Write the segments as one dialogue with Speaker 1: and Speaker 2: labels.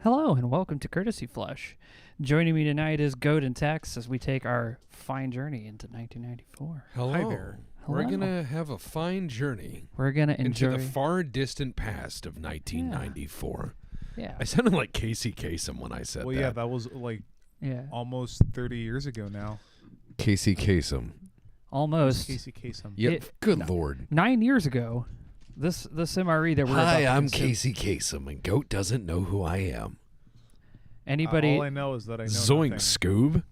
Speaker 1: Hello and welcome to Courtesy Flush. Joining me tonight is Goat and Tex as we take our fine journey into 1994.
Speaker 2: Hello.
Speaker 3: Hi there.
Speaker 2: We're
Speaker 1: Hello.
Speaker 2: going to have a fine journey
Speaker 1: We're gonna enjoy
Speaker 2: into the far distant past of 1994.
Speaker 1: Yeah.
Speaker 2: I sounded like Casey Kasem when I said
Speaker 3: Well,
Speaker 2: that.
Speaker 3: yeah, that was like
Speaker 1: Yeah.
Speaker 3: almost 30 years ago now.
Speaker 2: Casey Kasem.
Speaker 1: Almost.
Speaker 3: Casey Kasem.
Speaker 2: Yep. Good Lord.
Speaker 1: 9 years ago. This MRE that we're about
Speaker 2: Hi,
Speaker 1: to
Speaker 2: I'm
Speaker 1: consume.
Speaker 2: Casey Kasem, and Goat doesn't know who I am.
Speaker 1: Anybody?
Speaker 3: All I know is that I know
Speaker 2: Zoink
Speaker 3: nothing.
Speaker 2: Scoob.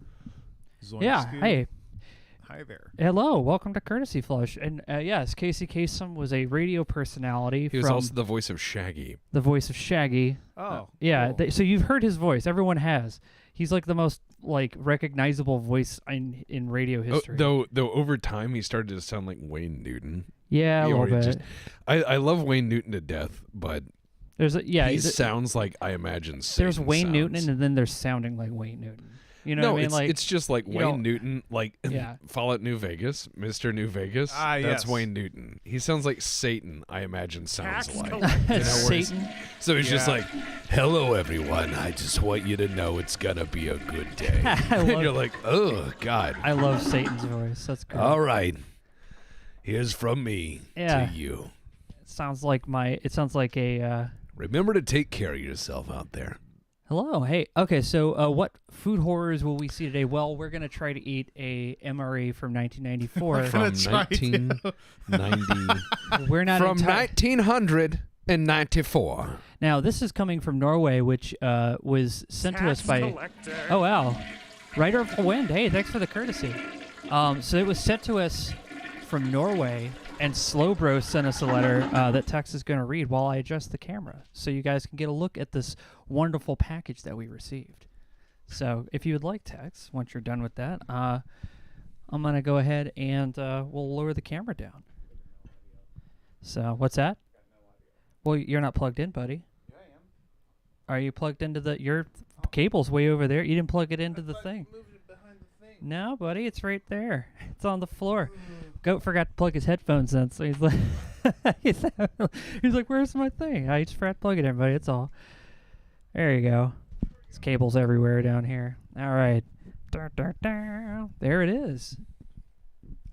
Speaker 3: Zoink
Speaker 1: yeah.
Speaker 3: Scoop.
Speaker 1: Hey.
Speaker 3: Hi there.
Speaker 1: Hello. Welcome to Courtesy Flush. And yes, Casey Kasem was a radio personality
Speaker 2: He was
Speaker 1: from
Speaker 2: also the voice of Shaggy.
Speaker 1: the voice of Shaggy.
Speaker 3: Oh.
Speaker 1: Yeah.
Speaker 3: cool.
Speaker 1: So you've heard his voice. Everyone has. He's like the most recognizable voice in radio history.
Speaker 2: Though over time he started to sound like Wayne Newton.
Speaker 1: Yeah, a
Speaker 2: He
Speaker 1: little
Speaker 2: already
Speaker 1: bit.
Speaker 2: just- I love Wayne Newton to death, but
Speaker 1: There's
Speaker 2: he
Speaker 1: he's
Speaker 2: sounds like I imagine Satan
Speaker 1: there's Wayne
Speaker 2: sounds.
Speaker 1: Newton, and then there's sounding like Wayne Newton. You know
Speaker 2: No,
Speaker 1: what I mean?
Speaker 2: it's just like
Speaker 1: you know-
Speaker 2: Wayne Newton, like
Speaker 1: Yeah.
Speaker 2: Fallout New Vegas, Mr. New Vegas.
Speaker 3: Ah,
Speaker 2: That's
Speaker 3: yes.
Speaker 2: Wayne Newton. He sounds like Satan, I imagine sounds like. You know,
Speaker 1: Satan.
Speaker 2: So he's just
Speaker 3: Yeah.
Speaker 2: like, "Hello, everyone. I just want you to know it's gonna be a good day." and
Speaker 1: love-
Speaker 2: you're like, "Oh God."
Speaker 1: I love Satan's voice. That's great.
Speaker 2: All right. Here's from me
Speaker 1: Yeah.
Speaker 2: to you.
Speaker 1: It sounds like a
Speaker 2: Remember to take care of yourself out there.
Speaker 1: hello. Hey. Okay. So what food horrors will we see today? Well, we're gonna try to eat a MRE from 1994.
Speaker 2: From
Speaker 3: gonna try to.
Speaker 2: 1990.
Speaker 1: We're not
Speaker 2: From
Speaker 1: enti-
Speaker 2: 1994.
Speaker 1: Now this is coming from Norway, which was sent to us by. Oh wow, Writer of the Wind. Hey, thanks for the courtesy. So it was sent to us from Norway, and Slowbro sent us a letter that Tex is going to read while I adjust the camera, so you guys can get a look at this wonderful package that we received. So if you would like, Tex, once you're done with that, I'm going to go ahead and we'll lower the camera down. So what's that? Well, you're not plugged in, buddy.
Speaker 3: Yeah, I am.
Speaker 1: Are you plugged into your cable's way over there? You didn't plug it into the thing.
Speaker 3: Moved it behind the thing.
Speaker 1: No, buddy, it's right there. It's on the floor. Goat forgot to plug his headphones in, so he's like, he's like, "Where's my thing?" I just forgot to plug it in, buddy. It's all. There you go. There's cables everywhere down here. All right. There it is.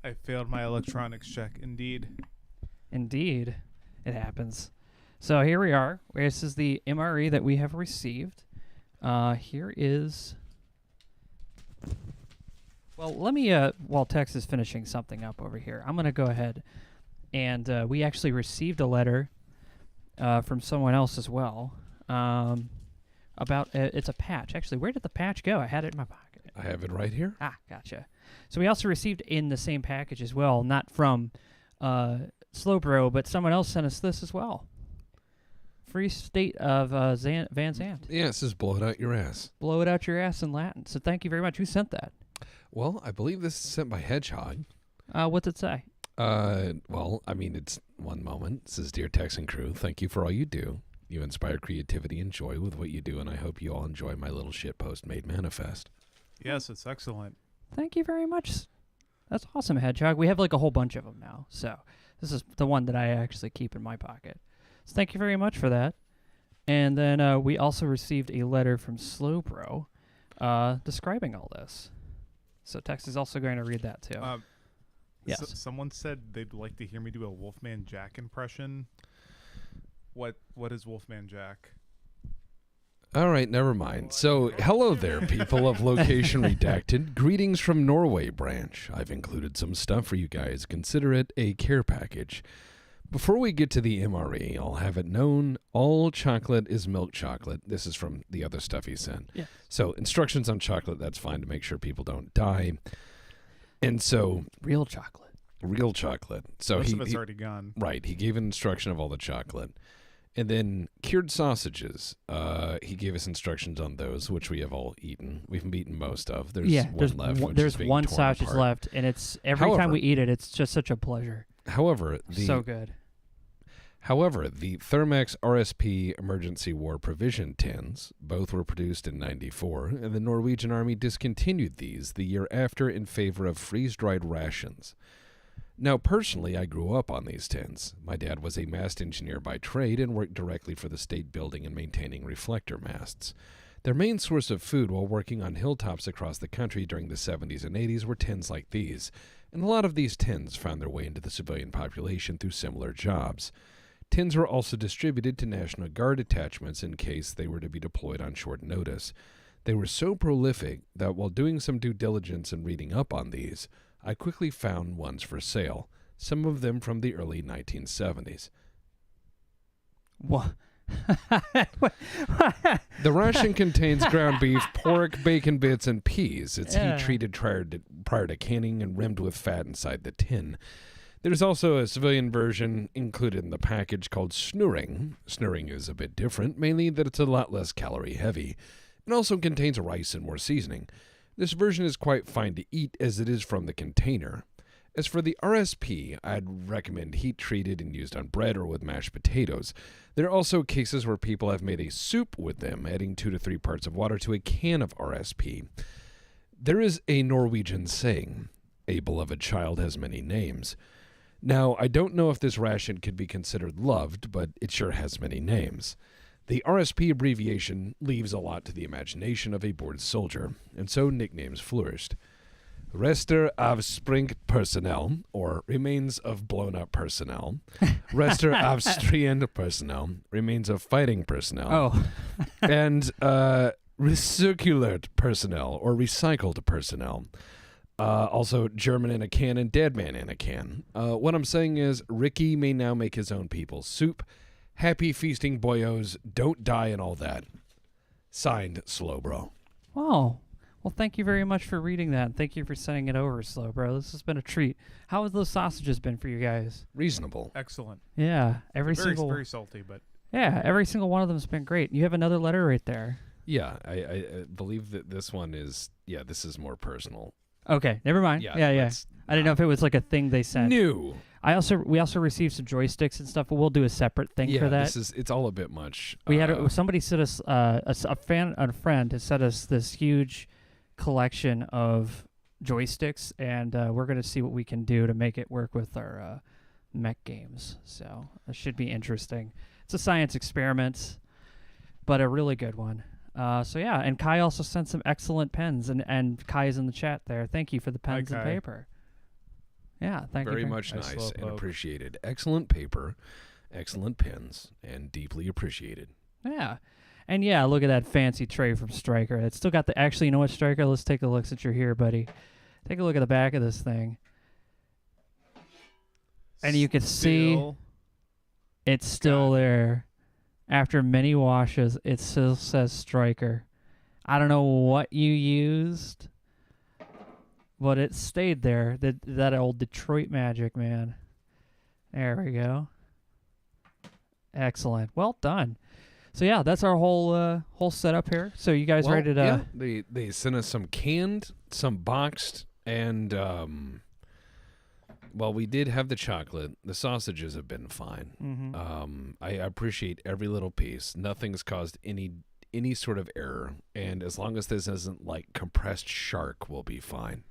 Speaker 3: I failed my electronics check, indeed.
Speaker 1: Indeed, it happens. So here we are. This is the MRE that we have received. Here is. Well, let me, while Tex is finishing something up over here, I'm going to go ahead and we actually received a letter from someone else as well about, it's a patch. Actually, where did the patch go? I had it in my pocket.
Speaker 2: I have it right here.
Speaker 1: Ah, gotcha. So we also received in the same package as well, not from Slowbro, but someone else sent us this as well. Free State of Van Zandt.
Speaker 2: Yeah, it says blow it out your ass.
Speaker 1: Blow it out your ass in Latin. So thank you very much. Who sent that?
Speaker 2: Well, I believe this is sent by Hedgehog.
Speaker 1: What's it say?
Speaker 2: Well, I mean, it's one moment. It says, "Dear Tex and crew, thank you for all you do. You inspire creativity and joy with what you do, and I hope you all enjoy my little shitpost made manifest."
Speaker 3: Yes, it's excellent.
Speaker 1: Thank you very much. That's awesome, Hedgehog. We have like a whole bunch of them now. So this is the one that I actually keep in my pocket. So thank you very much for that. And then we also received a letter from Slowbro describing all this. So Tex is also going to read that too. Yes.
Speaker 3: Someone said they'd like to hear me do a Wolfman Jack impression. What is Wolfman Jack?
Speaker 2: All right, never mind. So, hello there, people of Location Redacted. Greetings from Norway branch. I've included some stuff for you guys. Consider it a care package. Before we get to the MRE, I'll have it known all chocolate is milk chocolate. This is from the other stuff he sent.
Speaker 1: Yeah.
Speaker 2: So, instructions on chocolate, that's fine to make sure people don't die. And so,
Speaker 1: Real chocolate.
Speaker 2: real chocolate. So
Speaker 3: Most of it's already gone.
Speaker 2: Right. He gave an instruction of all the chocolate. And then cured sausages. He gave us instructions on those, which we have all eaten. We've eaten most of. There's one left. which
Speaker 1: there's
Speaker 2: is being
Speaker 1: one
Speaker 2: torn
Speaker 1: sausage
Speaker 2: apart.
Speaker 1: left, and it's every time
Speaker 2: However-
Speaker 1: we eat it, it's just such a pleasure.
Speaker 2: However,
Speaker 1: So good.
Speaker 2: the Thermax RSP Emergency War Provision tins, both were produced in 94, and the Norwegian Army discontinued these the year after in favor of freeze-dried rations. Now, personally, I grew up on these tins. My dad was a mast engineer by trade and worked directly for the state building and maintaining reflector masts. Their main source of food while working on hilltops across the country during the 70s and 80s were tins like these, and a lot of these tins found their way into the civilian population through similar jobs. Tins were also distributed to National Guard detachments in case they were to be deployed on short notice. They were so prolific that while doing some due diligence and reading up on these, I quickly found ones for sale, some of them from the early 1970s.
Speaker 1: What?
Speaker 2: The ration contains ground beef, pork, bacon bits, and peas. It's
Speaker 1: Yeah.
Speaker 2: heat-treated prior to canning and rimmed with fat inside the tin. There's also a civilian version included in the package called snurring. Snurring is a bit different, mainly that it's a lot less calorie-heavy. It also contains rice and more seasoning. This version is quite fine to eat as it is from the container. As for the RSP, I'd recommend heat-treated and used on bread or with mashed potatoes. There are also cases where people have made a soup with them, adding 2 to 3 parts of water to a can of RSP. There is a Norwegian saying, "A beloved child has many names." Now, I don't know if this ration could be considered loved, but it sure has many names. The RSP abbreviation leaves a lot to the imagination of a bored soldier, and so nicknames flourished. Rester av Springt personnel, or remains of blown-up personnel. Rester av Striend personnel, remains of fighting personnel.
Speaker 1: Oh.
Speaker 2: And recirculert personnel, or recycled personnel. Also, German in a can and dead man in a can. What I'm saying is, Ricky may now make his own people's soup. Happy feasting, boyos. Don't die and all that. Signed, Slowbro.
Speaker 1: Oh. Well, thank you very much for reading that. Thank you for sending it over, Slow Bro. This has been a treat. How have those sausages been for you guys?
Speaker 2: Reasonable.
Speaker 3: Excellent.
Speaker 1: Yeah, every single
Speaker 3: very salty, but
Speaker 1: every single one of them has been great. You have another letter right there.
Speaker 2: Yeah, I believe that this one is, this is more personal.
Speaker 1: Okay, never mind. Yeah. I didn't know if it was like a thing they sent.
Speaker 2: New.
Speaker 1: We also received some joysticks and stuff, but we'll do a separate thing for that.
Speaker 2: It's all a bit much.
Speaker 1: We had somebody sent us a friend has sent us this huge collection of joysticks, and we're going to see what we can do to make it work with our mech games. So it should be interesting. It's a science experiment, but a really good one. And Kai also sent some excellent pens, and Kai is in the chat there. Thank you for the pens and paper. Yeah, thank you.
Speaker 2: Very much nice and appreciated. Excellent paper, excellent pens, and deeply appreciated.
Speaker 1: Yeah. And yeah, look at that fancy tray from Stryker. It's still got actually, you know what, Stryker? Let's take a look since you're here, buddy. Take a look at the back of this thing. And you can see it's still there. After many washes, it still says Stryker. I don't know what you used, but it stayed there. That old Detroit magic, man. There we go. Excellent. Well done. So yeah, that's our whole setup here. So you guys ready to?
Speaker 2: Yeah, they sent us some canned, some boxed, and we did have the chocolate. The sausages have been fine.
Speaker 1: Mm-hmm.
Speaker 2: I appreciate every little piece. Nothing's caused any sort of error, and as long as this isn't like compressed shark, we'll be fine.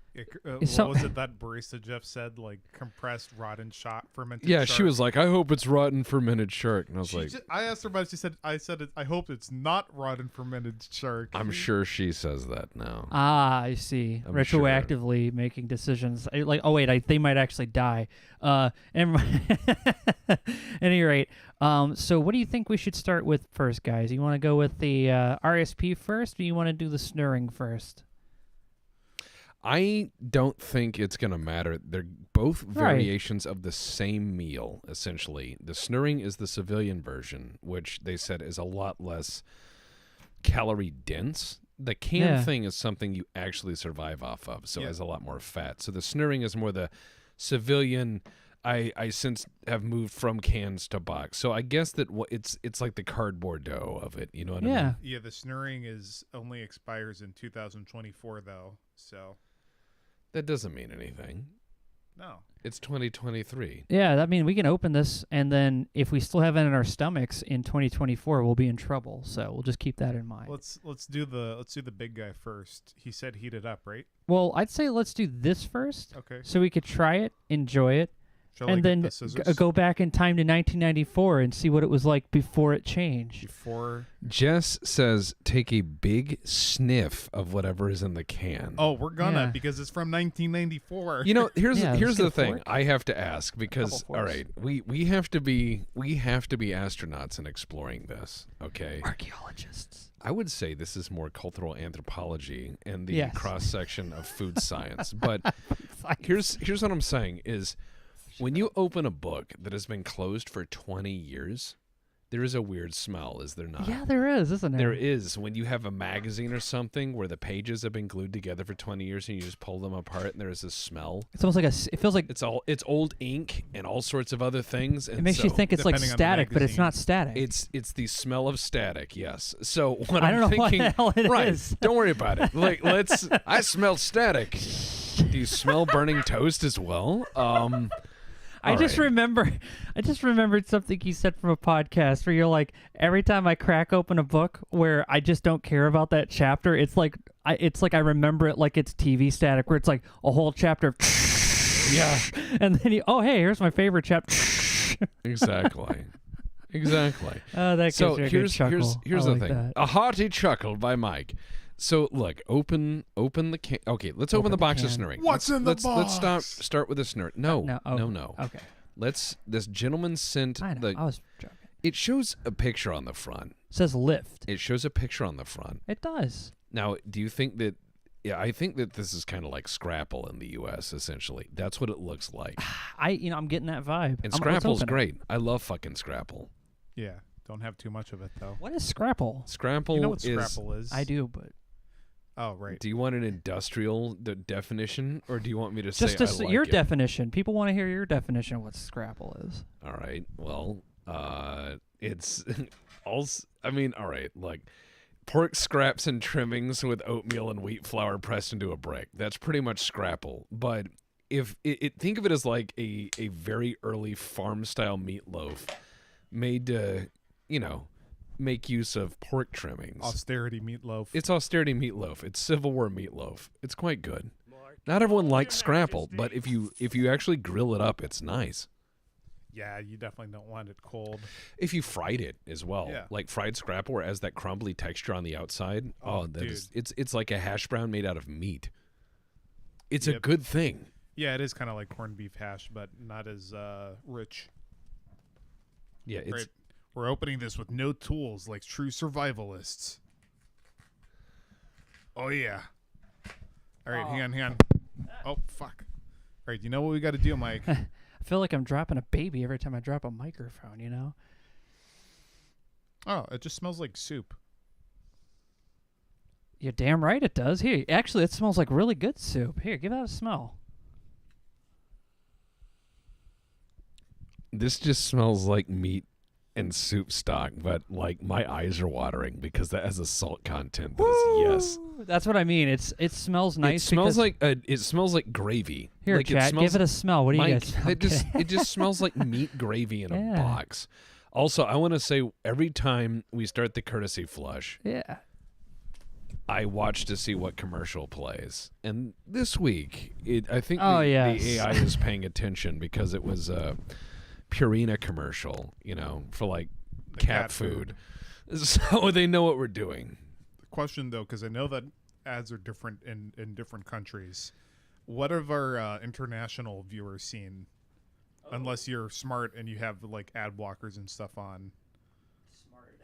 Speaker 3: What was it that barista Jeff said? Like compressed, rotten fermented.
Speaker 2: Yeah,
Speaker 3: shark?
Speaker 2: she was like, "I hope it's rotten fermented shark," and I was
Speaker 3: I asked her about it. She said, I hope it's not rotten fermented shark."
Speaker 2: I'm sure she says that now.
Speaker 1: Ah, I see.
Speaker 2: I'm
Speaker 1: Retroactively making decisions. They might actually die. At any rate, so what do you think we should start with first, guys? You want to go with the RSP first, or you want to do the snurring first?
Speaker 2: I don't think it's going to matter. They're both variations of the same meal, essentially. The snurring is the civilian version, which they said is a lot less calorie dense. The can thing is something you actually survive off of, so it has a lot more fat. So the snurring is more the civilian. I since have moved from cans to box. So I guess that it's like the cardboard dough of it. You know what I mean?
Speaker 3: Yeah, the snurring only expires in 2024, though, so...
Speaker 2: That doesn't mean anything.
Speaker 3: No.
Speaker 2: It's 2023.
Speaker 1: Yeah, I mean, we can open this, and then if we still have it in our stomachs in 2024, we'll be in trouble. So we'll just keep that in mind.
Speaker 3: Let's do the big guy first. He said heat it up, right?
Speaker 1: Well, I'd say let's do this first,
Speaker 3: Okay.
Speaker 1: so we could try it, enjoy it,
Speaker 3: Shall I
Speaker 1: and
Speaker 3: get
Speaker 1: then
Speaker 3: the scissors?
Speaker 1: go back in time to 1994 and see what it was like before it changed.
Speaker 3: Before.
Speaker 2: Jess says take a big sniff of whatever is in the can.
Speaker 3: Oh, we're gonna
Speaker 1: Yeah.
Speaker 3: because it's from 1994.
Speaker 2: You know, here's
Speaker 1: Yeah, let's
Speaker 2: here's
Speaker 1: get
Speaker 2: the
Speaker 1: a
Speaker 2: thing
Speaker 1: fork.
Speaker 2: I have to ask because
Speaker 1: Couple
Speaker 2: all
Speaker 1: forks.
Speaker 2: right, we have to be astronauts in exploring this. Okay,
Speaker 1: Archaeologists.
Speaker 2: I would say this is more cultural anthropology and the
Speaker 1: Yes.
Speaker 2: cross section of food science. But here's what I'm saying is when you open a book that has been closed for 20 years, there is a weird smell, is there not?
Speaker 1: Yeah, there is, isn't there?
Speaker 2: There is. When you have a magazine or something where the pages have been glued together for 20 years and you just pull them apart and there's this smell.
Speaker 1: It's almost like it feels like
Speaker 2: It's old ink and all sorts of other things. And
Speaker 1: it makes you
Speaker 2: so
Speaker 1: think it's like
Speaker 3: depending on the
Speaker 1: static, but it's
Speaker 3: magazine.
Speaker 1: not static.
Speaker 2: it's the smell of static, yes. So what
Speaker 1: I
Speaker 2: I'm
Speaker 1: don't know
Speaker 2: thinking,
Speaker 1: what the hell it
Speaker 2: right?
Speaker 1: is.
Speaker 2: Don't worry about it. Like I smell static. Do you smell burning toast as well?
Speaker 1: I just
Speaker 2: right.
Speaker 1: remembered something you said from a podcast where you're like, every time I crack open a book where I just don't care about that chapter, it's like I remember it like it's TV static, where it's like a whole chapter.
Speaker 2: Yeah.
Speaker 1: And then hey, here's my favorite chapter.
Speaker 2: Exactly. Exactly.
Speaker 1: Oh, that gives
Speaker 2: So
Speaker 1: you a
Speaker 2: here's
Speaker 1: good chuckle.
Speaker 2: here's
Speaker 1: I
Speaker 2: the
Speaker 1: like
Speaker 2: thing.
Speaker 1: that.
Speaker 2: A hearty chuckle by Mike. So look, open the can. Okay, let's open the box of
Speaker 1: can.
Speaker 2: snurring.
Speaker 3: What's in the
Speaker 2: Let's
Speaker 3: box?
Speaker 2: start with the snurr. No,
Speaker 1: No.
Speaker 2: no.
Speaker 1: Okay.
Speaker 2: This gentleman sent
Speaker 1: I know. I was joking.
Speaker 2: it shows a picture on the front.
Speaker 1: It says lift.
Speaker 2: It shows a picture on the front.
Speaker 1: It does.
Speaker 2: Now, do you think that yeah, I think that this is kind of like Scrapple in the US essentially. That's what it looks like.
Speaker 1: I'm getting that vibe.
Speaker 2: And
Speaker 1: Let's
Speaker 2: Scrapple's
Speaker 1: open it.
Speaker 2: great. I love fucking Scrapple.
Speaker 3: Yeah. Don't have too much of it though.
Speaker 1: What is Scrapple?
Speaker 2: Scrapple
Speaker 3: You know what
Speaker 2: is
Speaker 3: Scrapple is?
Speaker 1: I do, but
Speaker 3: Oh, right.
Speaker 2: Do you want an industrial definition, or do you want me to say
Speaker 1: just
Speaker 2: I like
Speaker 1: your
Speaker 2: it?
Speaker 1: definition. People want to hear your definition of what Scrapple is.
Speaker 2: All right. Well, it's also. I mean, all right. Like pork scraps and trimmings with oatmeal and wheat flour pressed into a brick. That's pretty much Scrapple. But if think of it as like a very early farm style meatloaf made to, make use of pork trimmings.
Speaker 3: Austerity meatloaf.
Speaker 2: It's austerity meatloaf. It's Civil War meatloaf. It's quite good. Not everyone likes Scrapple, but if you actually grill it up, it's nice.
Speaker 3: Yeah, you definitely don't want it cold.
Speaker 2: If you fried it as well,
Speaker 3: Yeah.
Speaker 2: like fried Scrapple, where it has that crumbly texture on the outside.
Speaker 3: Oh,
Speaker 2: That
Speaker 3: dude.
Speaker 2: is, it's like a hash brown made out of meat. It's a
Speaker 3: Yep.
Speaker 2: good thing.
Speaker 3: Yeah, it is kind of like corned beef hash, but not as rich.
Speaker 2: Yeah, it's
Speaker 3: Right. We're opening this with no tools, like true survivalists. Oh yeah. All right, hang on. Oh fuck. All right, you know what we got to do, Mike?
Speaker 1: I feel like I'm dropping a baby every time I drop a microphone, you know?
Speaker 3: Oh, it just smells like soup.
Speaker 1: You're damn right it does. Here, actually, it smells like really good soup. Here, give that a smell.
Speaker 2: this just smells like meat and soup stock, but like my eyes are watering because that has a salt content. That is yes.
Speaker 1: That's what I mean. It smells nice.
Speaker 2: It smells
Speaker 1: because-
Speaker 2: like it smells like gravy.
Speaker 1: Here,
Speaker 2: like
Speaker 1: chat, give it a smell. What do you
Speaker 2: Mike,
Speaker 1: guys? I'm kidding.
Speaker 2: it just smells like meat gravy in a
Speaker 1: Yeah.
Speaker 2: box. Also, I want to say every time we start the courtesy flush,
Speaker 1: Yeah.
Speaker 2: I watch to see what commercial plays. And this week, I think
Speaker 1: Oh,
Speaker 2: the
Speaker 1: yes.
Speaker 2: AI is paying attention because it was a Purina commercial, for like
Speaker 3: The
Speaker 2: cat food. So they know what we're doing.
Speaker 3: Question though, because I know that ads are different in different countries. What have our international viewers seen? Unless you're smart and you have like ad blockers and stuff on.
Speaker 1: Smart.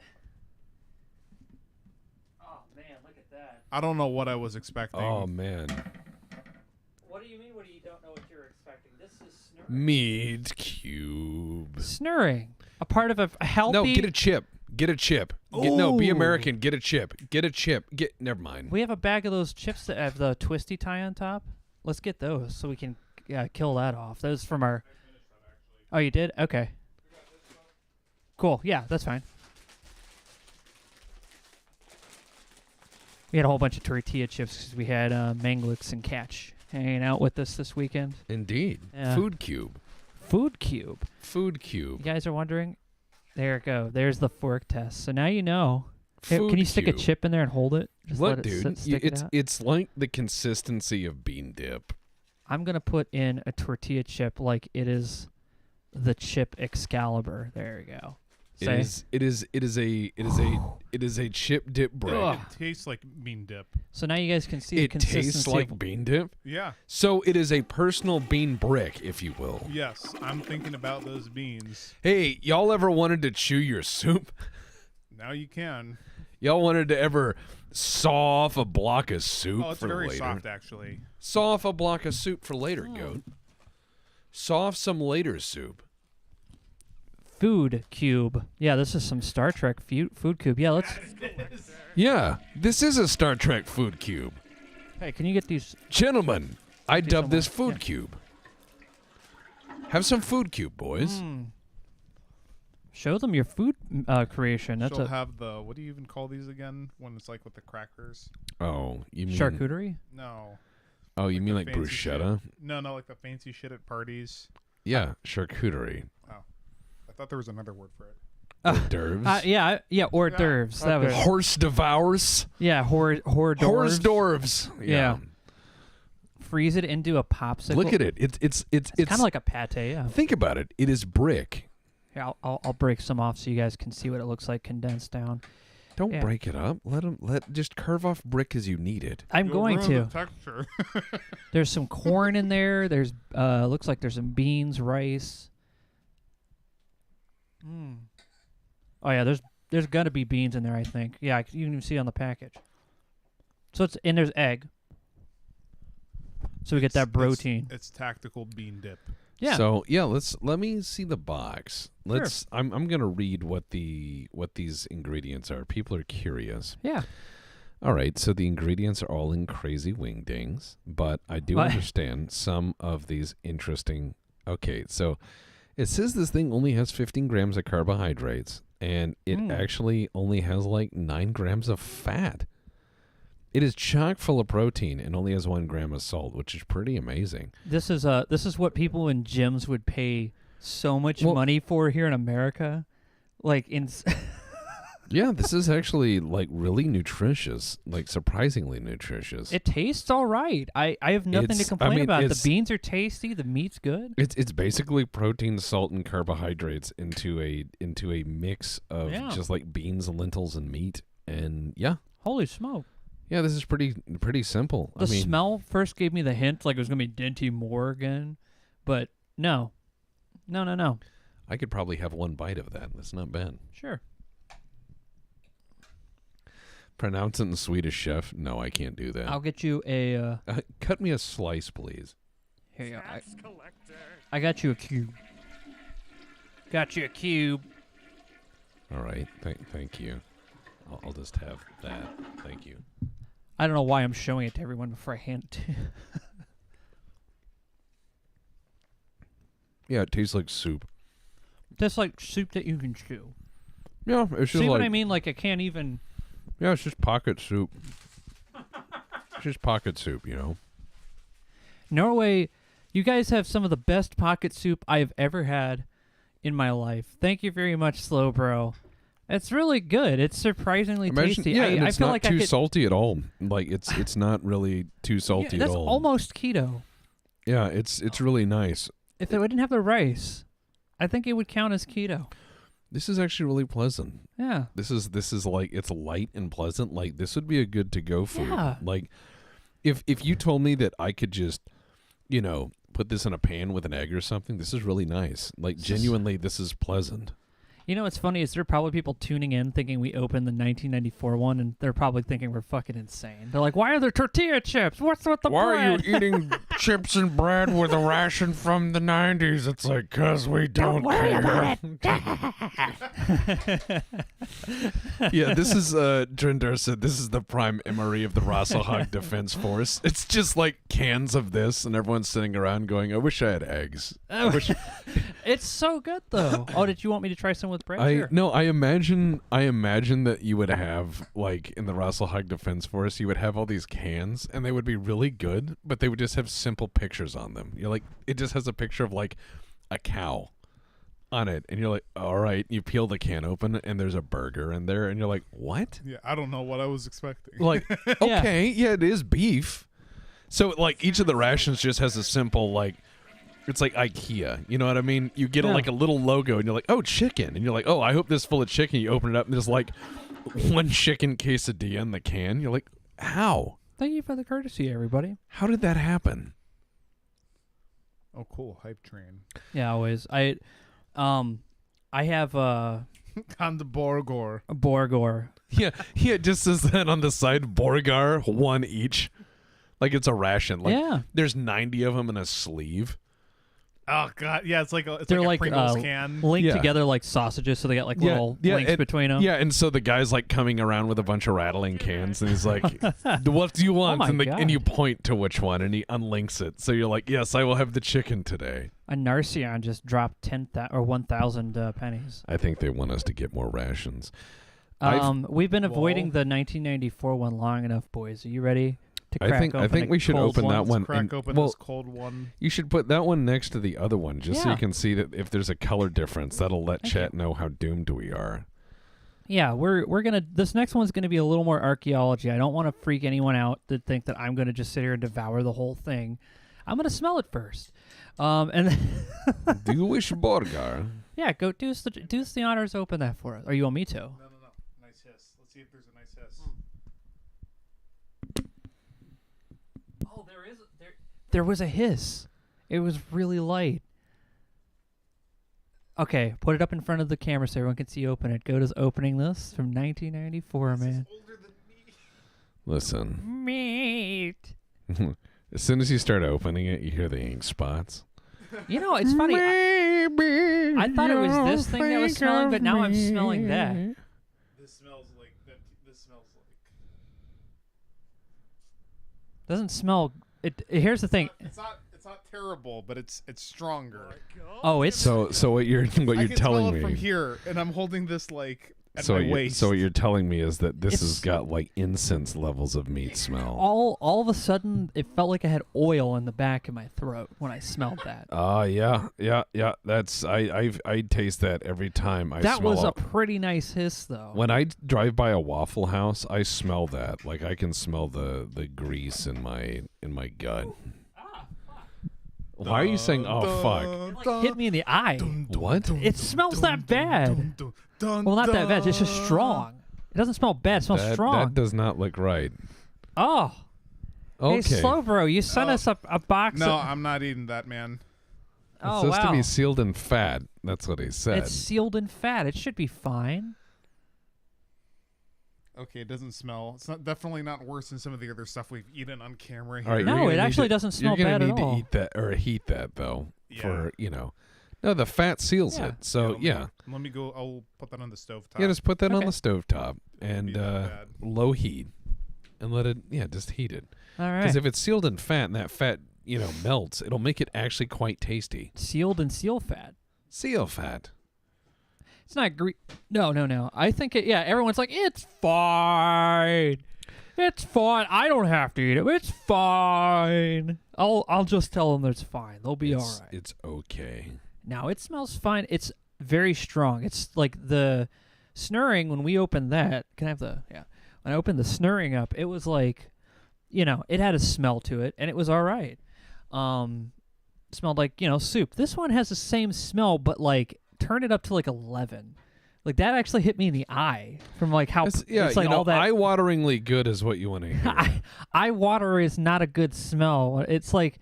Speaker 1: Oh man, look at that.
Speaker 3: I don't know what I was expecting.
Speaker 2: Oh, man.
Speaker 1: What do you mean? What do you don't know what you're expecting? This is
Speaker 2: Meat cube.
Speaker 1: snurring. A part of a healthy.
Speaker 2: No, get a chip. Get a chip. No, be
Speaker 1: Ooh.
Speaker 2: American. Get a chip. Get a chip. Never mind.
Speaker 1: We have a bag of those chips that have the twisty tie on top. Let's get those so we can kill that off. Those from our. Oh, you did? Okay. Cool. Yeah, that's fine. We had a whole bunch of tortilla chips because we had Manglix and Catch hanging out with us this weekend.
Speaker 2: Indeed.
Speaker 1: Yeah.
Speaker 2: Food Cube.
Speaker 1: Food Cube.
Speaker 2: Food Cube.
Speaker 1: You guys are wondering? There it go. There's the fork test. So now you know.
Speaker 2: Food
Speaker 1: Can you stick a
Speaker 2: Cube.
Speaker 1: chip in there and hold it? Just
Speaker 2: Look,
Speaker 1: let it
Speaker 2: dude,
Speaker 1: stick it out?
Speaker 2: it's like the consistency of bean dip.
Speaker 1: I'm going to put in a tortilla chip like it is the chip Excalibur. There you go.
Speaker 2: It is a chip dip bread.
Speaker 1: Ugh.
Speaker 3: It tastes like bean dip.
Speaker 1: So now you guys can see the
Speaker 2: It
Speaker 1: consistency.
Speaker 2: tastes like
Speaker 1: of,
Speaker 2: bean dip.
Speaker 3: Yeah.
Speaker 2: So it is a personal bean brick, if you will.
Speaker 3: Yes, I'm thinking about those beans.
Speaker 2: Hey, y'all ever wanted to chew your soup?
Speaker 3: Now you can.
Speaker 2: Y'all wanted to ever saw off a block of soup
Speaker 3: Oh, it's
Speaker 2: for
Speaker 3: very
Speaker 2: later?
Speaker 3: soft, actually.
Speaker 2: Saw off a block of soup for later, goat. Saw off some later soup.
Speaker 1: Food Cube. Yeah, this is some Star Trek food cube. Yeah, let's.
Speaker 2: Yeah, this is a Star Trek food cube.
Speaker 1: Hey, can you get these?
Speaker 2: Gentlemen, I
Speaker 1: Do
Speaker 2: dubbed this
Speaker 1: somewhere.
Speaker 2: food cube. Have some food cube, boys.
Speaker 1: Show them your food creation. That's
Speaker 3: She'll
Speaker 1: a
Speaker 3: have the, what do you even call these again? When it's like with the crackers?
Speaker 2: Oh, you mean
Speaker 1: charcuterie.
Speaker 3: No.
Speaker 2: Oh, you mean
Speaker 3: the
Speaker 2: like
Speaker 3: fancy
Speaker 2: bruschetta?
Speaker 3: shit. No, like the fancy shit at parties.
Speaker 2: Yeah, charcuterie.
Speaker 3: Oh. I thought there was another word for it.
Speaker 2: Hors d'oeuvres.
Speaker 1: Yeah, hors d'oeuvres. That was
Speaker 2: Horse devours.
Speaker 1: yeah, hors d'oeuvres.
Speaker 2: Horse d'oeuvres.
Speaker 1: Yeah. Freeze it into a popsicle.
Speaker 2: Look at it. It's
Speaker 1: It's kind of like a pate. Yeah.
Speaker 2: Think about it. It is brick.
Speaker 1: Here, I'll break some off so you guys can see what it looks like condensed down.
Speaker 2: Don't
Speaker 1: Yeah.
Speaker 2: break it up. Let just carve off brick as you need it.
Speaker 1: I'm
Speaker 3: You'll
Speaker 1: going
Speaker 3: ruin
Speaker 1: to.
Speaker 3: the texture.
Speaker 1: There's some corn in there. There's looks like there's some beans, rice. Oh yeah, there's gonna be beans in there. I think. Yeah, you can even see it on the package. So it's and there's egg. So we get that protein.
Speaker 3: It's tactical bean dip.
Speaker 1: Yeah.
Speaker 2: So yeah, let me see the box. I'm gonna read what these ingredients are. People are curious.
Speaker 1: Yeah.
Speaker 2: All right, so the ingredients are all in crazy wingdings, but I do
Speaker 1: What?
Speaker 2: understand some of these interesting. Okay, so it says this thing only has 15 grams of carbohydrates, and it actually only has like 9 grams of fat. It is chock full of protein and only has 1 gram of salt, which is pretty amazing.
Speaker 1: This is what people in gyms would pay so much money for here in America. Like in
Speaker 2: Yeah, this is actually like really nutritious, like surprisingly nutritious.
Speaker 1: it tastes all right. I have nothing to complain about. The beans are tasty, the meat's good.
Speaker 2: It's basically protein, salt, and carbohydrates into a mix of just like beans, lentils, and meat. And yeah,
Speaker 1: Holy smoke.
Speaker 2: yeah, this is pretty simple.
Speaker 1: The smell first gave me the hint like it was going to be Dinty Morgan, but no. No.
Speaker 2: I could probably have one bite of that. That's not bad.
Speaker 1: Sure.
Speaker 2: Pronounce it in Swedish, chef. No, I can't do that.
Speaker 1: I'll get you a
Speaker 2: Cut me a slice, please.
Speaker 1: here you go. I got you a cube. Got you a cube.
Speaker 2: All right. Thank you. I'll just have that. Thank you.
Speaker 1: I don't know why I'm showing it to everyone before I hand it to you.
Speaker 2: Yeah, it tastes like soup.
Speaker 1: Just like soup that you can chew.
Speaker 2: Yeah, it's just
Speaker 1: See
Speaker 2: like
Speaker 1: what I mean? Like I can't even.
Speaker 2: yeah, it's just pocket soup. It's just pocket soup, you know.
Speaker 1: Norway, you guys have some of the best pocket soup I have ever had in my life. Thank you very much, Slow Bro. It's really good. It's surprisingly tasty.
Speaker 2: Yeah, and
Speaker 1: I
Speaker 2: it's
Speaker 1: feel
Speaker 2: not
Speaker 1: like
Speaker 2: too
Speaker 1: I could,
Speaker 2: salty at all. Like it's not really too salty
Speaker 1: that's
Speaker 2: at all.
Speaker 1: almost keto.
Speaker 2: Yeah, it's really nice.
Speaker 1: If it didn't have the rice, I think it would count as keto.
Speaker 2: This is actually really pleasant.
Speaker 1: Yeah.
Speaker 2: This is like it's light and pleasant. Like this would be a good to go food.
Speaker 1: Yeah.
Speaker 2: Like if you told me that I could just, you know, put this in a pan with an egg or something, this is really nice. Like genuinely, this is pleasant.
Speaker 1: You know what's funny is there are probably people tuning in thinking we opened the 1994 one, and they're probably thinking we're fucking insane. They're like, why are there tortilla chips? What's with the
Speaker 2: Why
Speaker 1: bread?
Speaker 2: are you eating chips and bread with a ration from the 90s? It's like, because we don't care. Yeah, this is, Drindar said, this is the prime MRE of the Rasselhag Defense Force. It's just like cans of this, and everyone's sitting around going, I wish I had eggs. I wish
Speaker 1: It's so good though. Oh, did you want me to try some with bread? Sure.
Speaker 2: No, I imagine that you would have, like, in the Rasselhag Defense Force, you would have all these cans, and they would be really good, but they would just have simple pictures on them. You're like, it just has a picture of, like, a cow on it, and you're like, all right. You peel the can open, and there's a burger in there, and you're like, what?
Speaker 3: Yeah, I don't know what I was expecting.
Speaker 2: Like, okay, yeah, it is beef. So, like, each of the rations just has a simple, like, it's like IKEA. You know what I mean? You get like a little logo, and you're like, oh, chicken. And you're like, oh, I hope this is full of chicken. You open it up, and there's like one chicken quesadilla in the can. You're like, how?
Speaker 1: Thank you for the courtesy, everybody.
Speaker 2: How did that happen?
Speaker 3: Oh, cool. Hype train.
Speaker 1: Yeah, always. I have
Speaker 3: On the Borgor.
Speaker 1: a Borgor.
Speaker 2: Yeah, it just says that on the side, Borgar, one each. Like it's a ration. Like, there's 90 of them in a sleeve.
Speaker 3: Oh god, yeah, it's like a Pringles can
Speaker 1: linked together like sausages, so they got like little links between them.
Speaker 2: Yeah, and so the guy's like coming around with a bunch of rattling cans, and he's like, "What do you want?" And you point to which one, and he unlinks it. So you're like, "Yes, I will have the chicken today."
Speaker 1: A Naresar just dropped 1,000 pennies.
Speaker 2: I think they want us to get more rations.
Speaker 1: We've been avoiding the 1994 one long enough, boys. Are you ready?
Speaker 2: I think we should open that one.
Speaker 3: Crack open this cold one.
Speaker 2: You should put that one next to the other one, just so you can see that if there's a color difference, that'll let chat know how doomed we are.
Speaker 1: Yeah, we're gonna. This next one's gonna be a little more archaeology. I don't want to freak anyone out to think that I'm gonna just sit here and devour the whole thing. I'm gonna smell it first, and
Speaker 2: do you wish Borgar?
Speaker 1: Yeah, go do us the honors. Open that for us. Or you want me to?
Speaker 3: No. Nice hiss. Let's see if there's a nice hiss.
Speaker 1: Oh, there was a hiss. It was really light. Okay, put it up in front of the camera so everyone can see you open it. Goda's opening this from 1994, man.
Speaker 3: This is older than me.
Speaker 2: Listen.
Speaker 1: Meat.
Speaker 2: As soon as you start opening it, you hear the ink spots.
Speaker 1: You know, it's funny. I thought it was this thing that was smelling, but now I'm smelling that.
Speaker 3: This smells like that.
Speaker 1: Doesn't smell. Here's the thing.
Speaker 3: It's not terrible, but it's stronger.
Speaker 1: Oh, it's
Speaker 2: so what you're telling
Speaker 3: I can smell it
Speaker 2: me
Speaker 3: from here, and I'm holding this like at
Speaker 2: so
Speaker 3: my waist.
Speaker 2: So what you're telling me is that this has got like incense levels of meat smell.
Speaker 1: All of a sudden, it felt like I had oil in the back of my throat when I smelled that.
Speaker 2: Yeah. That's I taste that every time I smell.
Speaker 1: That was a pretty nice hiss, though.
Speaker 2: When I drive by a Waffle House, I smell that. Like I can smell the grease in my gut. Why are you saying, oh, fuck?
Speaker 1: It like hit me in the eye.
Speaker 2: What?
Speaker 1: It smells that bad. Well, not that bad. It's just strong. It doesn't smell bad. It smells strong.
Speaker 2: That does not look right.
Speaker 1: Oh.
Speaker 2: Okay.
Speaker 1: Hey, Slow Bro, you sent us a box
Speaker 3: No,
Speaker 1: of...
Speaker 3: I'm not eating that, man.
Speaker 1: Oh,
Speaker 2: it's supposed to be sealed in fat. That's what he said.
Speaker 1: It's sealed in fat. It should be fine.
Speaker 3: Okay, it doesn't smell. It's definitely not worse than some of the other stuff we've eaten on camera here.
Speaker 2: All right,
Speaker 1: no, it actually doesn't smell bad at all.
Speaker 2: You're going to need to eat that or heat that, though, for, No, the fat seals it. So,
Speaker 3: Let me go. I'll put that on the stovetop.
Speaker 2: Yeah, just put that on the stovetop and low heat and let it, just heat it.
Speaker 1: All right.
Speaker 2: Because if it's sealed in fat and that fat, melts, it'll make it actually quite tasty.
Speaker 1: Sealed in seal fat.
Speaker 2: Seal fat.
Speaker 1: It's not No. I think everyone's like, it's fine. It's fine. I don't have to eat it. It's fine. I'll just tell them that it's fine. They'll be all right.
Speaker 2: It's okay.
Speaker 1: Now, it smells fine. It's very strong. It's like the snurring when we opened that. Can I have when I opened the snurring up, it was like, it had a smell to it, and it was all right. Smelled like, soup. This one has the same smell, but like, turn it up to like 11. Like that actually hit me in the eye from like how it's like all that
Speaker 2: eye-wateringly good is what you want to hear.
Speaker 1: Eye water is not a good smell. It's like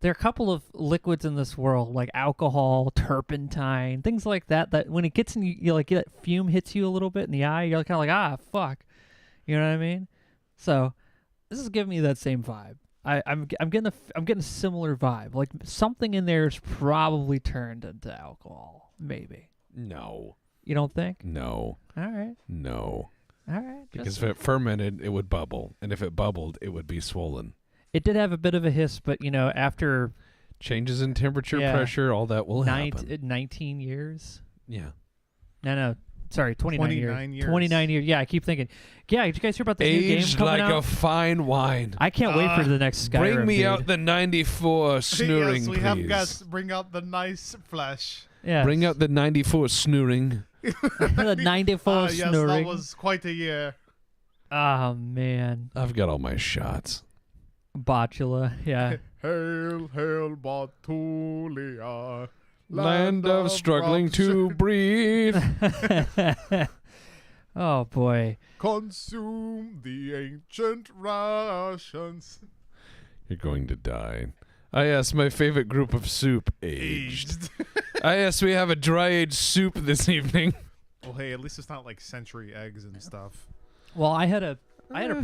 Speaker 1: there are a couple of liquids in this world like alcohol, turpentine, things like that when it gets in you like that fume hits you a little bit in the eye, you're kind of like fuck. You know what I mean? So this is giving me that same vibe. I'm getting a similar vibe. Like something in there is probably turned into alcohol. Maybe.
Speaker 2: No.
Speaker 1: You don't think?
Speaker 2: No.
Speaker 1: All right.
Speaker 2: No.
Speaker 1: All right.
Speaker 2: Because if it fermented, it would bubble, and if it bubbled, it would be swollen.
Speaker 1: It did have a bit of a hiss, but after
Speaker 2: Changes in temperature,
Speaker 1: Yeah.
Speaker 2: pressure, all that will happen.
Speaker 1: 19 years.
Speaker 2: Yeah.
Speaker 1: No. Sorry, 29
Speaker 3: 29 years.
Speaker 1: 29 years. Yeah, I keep thinking. Yeah, did you guys hear about this new game
Speaker 2: Aged
Speaker 1: coming
Speaker 2: like
Speaker 1: out?
Speaker 2: a fine wine.
Speaker 1: I can't wait for the next Skyrim.
Speaker 2: Bring me
Speaker 1: dude.
Speaker 2: out the 94 snoring,
Speaker 3: yes, we
Speaker 2: please.
Speaker 3: have got bring out the nice flesh.
Speaker 1: Yeah.
Speaker 2: Bring out the 94 snoring.
Speaker 1: the 94
Speaker 3: Yes,
Speaker 1: snoring.
Speaker 3: that was quite a year.
Speaker 1: Oh man,
Speaker 2: I've got all my shots.
Speaker 1: Botula. Yeah.
Speaker 3: Hail, hail, Batulia.
Speaker 2: Land of struggling to breathe.
Speaker 1: Oh boy.
Speaker 3: Consume the ancient rations.
Speaker 2: You're going to die. Yes, my favorite group of soup, aged. Yes, we have a dry-aged soup this evening.
Speaker 3: Well, hey, at least it's not like century eggs and stuff.
Speaker 1: Well, I had a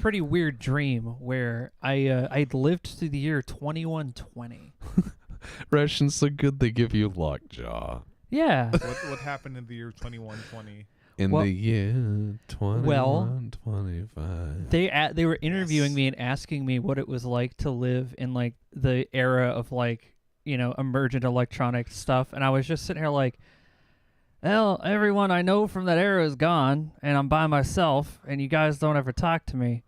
Speaker 1: pretty weird dream where I'd lived through the year 2120.
Speaker 2: Rations so good they give you lockjaw.
Speaker 1: Yeah.
Speaker 3: What happened in the year 2120?
Speaker 2: In
Speaker 1: Well-
Speaker 2: the year 2125.
Speaker 1: They were interviewing
Speaker 3: Yes.
Speaker 1: me and asking me what it was like to live in like the era of like, emergent electronic stuff, and I was just sitting here like, well, everyone I know from that era is gone, and I'm by myself, and you guys don't ever talk to me.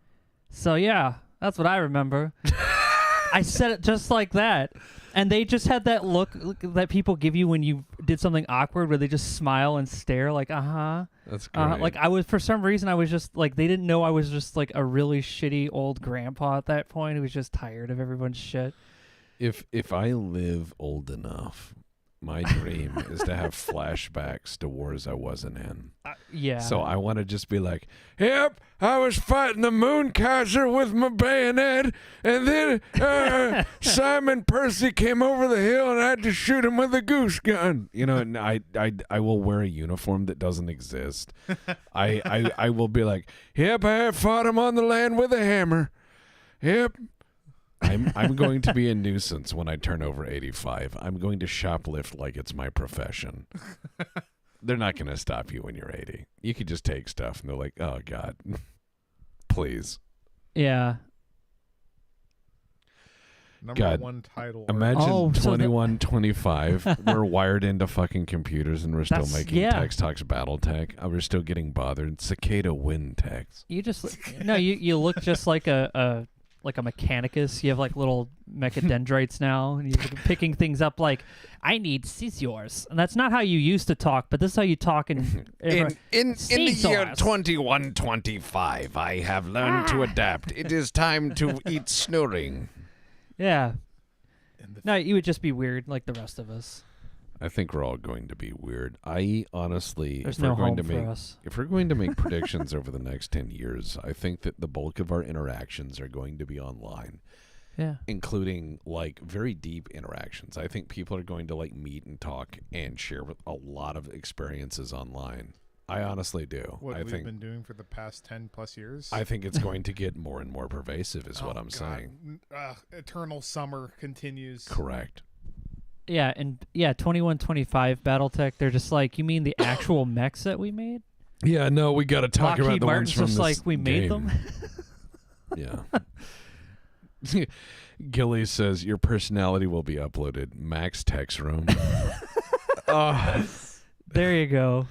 Speaker 1: So yeah, that's what I remember. I said it just like that. And they just had that look that people give you when you did something awkward, where they just smile and stare, like,
Speaker 2: That's great.
Speaker 1: like I was, for some reason, I was just like, they didn't know I was just like a really shitty old grandpa at that point who was just tired of everyone's shit.
Speaker 2: If I live old enough, my dream is to have flashbacks to wars I wasn't in.
Speaker 1: Yeah.
Speaker 2: So I want to just be like, yep, I was fighting the Moonkaiser with my bayonet, and then Simon Percy came over the hill and I had to shoot him with a goose gun. And I will wear a uniform that doesn't exist. I will be like, yep, I fought him on the land with a hammer. Yep. I'm going to be a nuisance when I turn over 85. I'm going to shoplift like it's my profession. They're not going to stop you when you're 80. You could just take stuff, and they're like, oh, God, please.
Speaker 1: Yeah.
Speaker 3: Number
Speaker 2: God,
Speaker 3: one title.
Speaker 2: Imagine
Speaker 1: Oh, so
Speaker 2: 21, 25. We're wired into fucking computers, and we're still
Speaker 1: That's-
Speaker 2: making
Speaker 1: yeah.
Speaker 2: Text Talks Battletech. We're still getting bothered. Cicada win text.
Speaker 1: You just no, you look just like a Mechanicus. You have like little mecha dendrites now, and you're picking things up like, I need scissors. And that's not how you used to talk, but this is how you talk in
Speaker 2: In the year
Speaker 1: Scissors.
Speaker 2: 2125, I have learned to adapt. It is time to eat snoring.
Speaker 1: Yeah.
Speaker 3: And the
Speaker 1: No, you would just be weird like the rest of us.
Speaker 2: I think we're all going to be weird. I honestly,
Speaker 1: There's
Speaker 2: if we're
Speaker 1: no
Speaker 2: going
Speaker 1: home
Speaker 2: to
Speaker 1: for
Speaker 2: make
Speaker 1: us.
Speaker 2: if we're going to make predictions over the next 10 years, I think that the bulk of our interactions are going to be online,
Speaker 1: Yeah.
Speaker 2: including like very deep interactions. I think people are going to like meet and talk and share with a lot of experiences online. I honestly do.
Speaker 3: what
Speaker 2: I
Speaker 3: we've
Speaker 2: think
Speaker 3: been doing for the past 10 plus years.
Speaker 2: I think it's going to get more and more pervasive is what
Speaker 3: Oh,
Speaker 2: I'm
Speaker 3: God.
Speaker 2: saying.
Speaker 3: Eternal summer continues.
Speaker 2: Correct.
Speaker 1: Yeah, and 2125 Battletech, they're just like, you mean the actual mechs that we made?
Speaker 2: Yeah, no, we got to talk about
Speaker 1: Lockheed
Speaker 2: the
Speaker 1: Martin's
Speaker 2: ones from
Speaker 1: just
Speaker 2: this
Speaker 1: like, we made
Speaker 2: game.
Speaker 1: them?
Speaker 2: Yeah. Gilly says your personality will be uploaded. Max text room.
Speaker 1: There you go.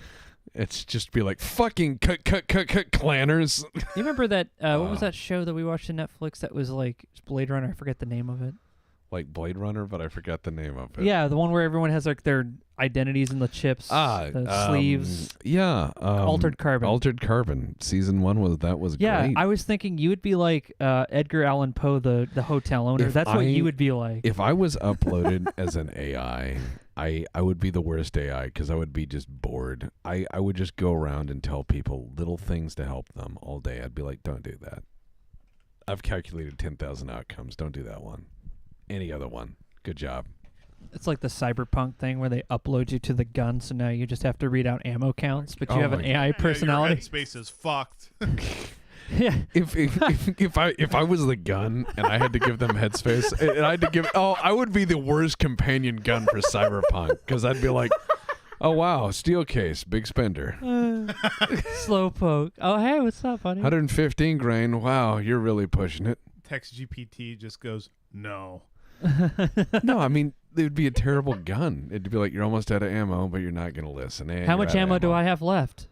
Speaker 2: It's just be like fucking cut clanners.
Speaker 1: You remember that, what was that show that we watched on Netflix that was like Blade Runner? I forget the name of it.
Speaker 2: Like Blade Runner, but I forgot the name of it.
Speaker 1: Yeah, the one where everyone has like their identities in the chips, the sleeves.
Speaker 2: Yeah.
Speaker 1: Altered Carbon.
Speaker 2: Altered Carbon. Season 1 was
Speaker 1: Yeah,
Speaker 2: great.
Speaker 1: I was thinking you would be like Edgar Allan Poe, the hotel owner.
Speaker 2: If
Speaker 1: That's what you would be like.
Speaker 2: If I was uploaded as an AI, I would be the worst AI because I would be just bored. I would just go around and tell people little things to help them all day. I'd be like, don't do that. I've calculated 10,000 outcomes. Don't do that one. Any other one. Good job.
Speaker 1: It's like the cyberpunk thing where they upload you to the gun, so now you just have to read out ammo counts, but you
Speaker 2: Oh
Speaker 1: have an
Speaker 2: my
Speaker 1: AI personality.
Speaker 3: Your headspace is fucked.
Speaker 1: Yeah.
Speaker 2: If I was the gun and I had to give them headspace and I had to give I would be the worst companion gun for cyberpunk because I'd be like, oh wow, steel case, big spender,
Speaker 1: Slowpoke. Oh, hey, what's up, buddy?
Speaker 2: 115 grain. Wow, you're really pushing it.
Speaker 3: Text GPT just goes, no.
Speaker 2: No, I mean, it would be a terrible gun. It'd be like, you're almost out of ammo, but you're not going to listen.
Speaker 1: How much ammo do I have left?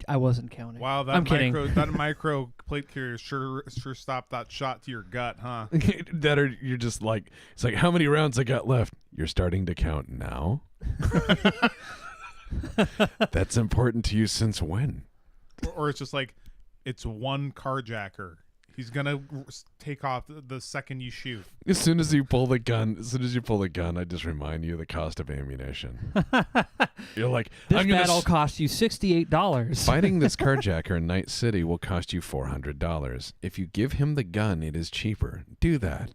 Speaker 1: I wasn't counting.
Speaker 3: Wow,
Speaker 1: I'm kidding.
Speaker 3: That micro plate carrier sure stopped that shot to your gut, huh?
Speaker 2: That or you're just like, it's like, how many rounds I got left? You're starting to count now? That's important to you since when?
Speaker 3: Or it's just like, it's one carjacker. He's gonna take off the second you shoot.
Speaker 2: As soon as you pull the gun, I just remind you of the cost of ammunition. You're like,
Speaker 1: this battle cost you $68.
Speaker 2: Fighting this carjacker in Night City will cost you $400. If you give him the gun, it is cheaper. Do that.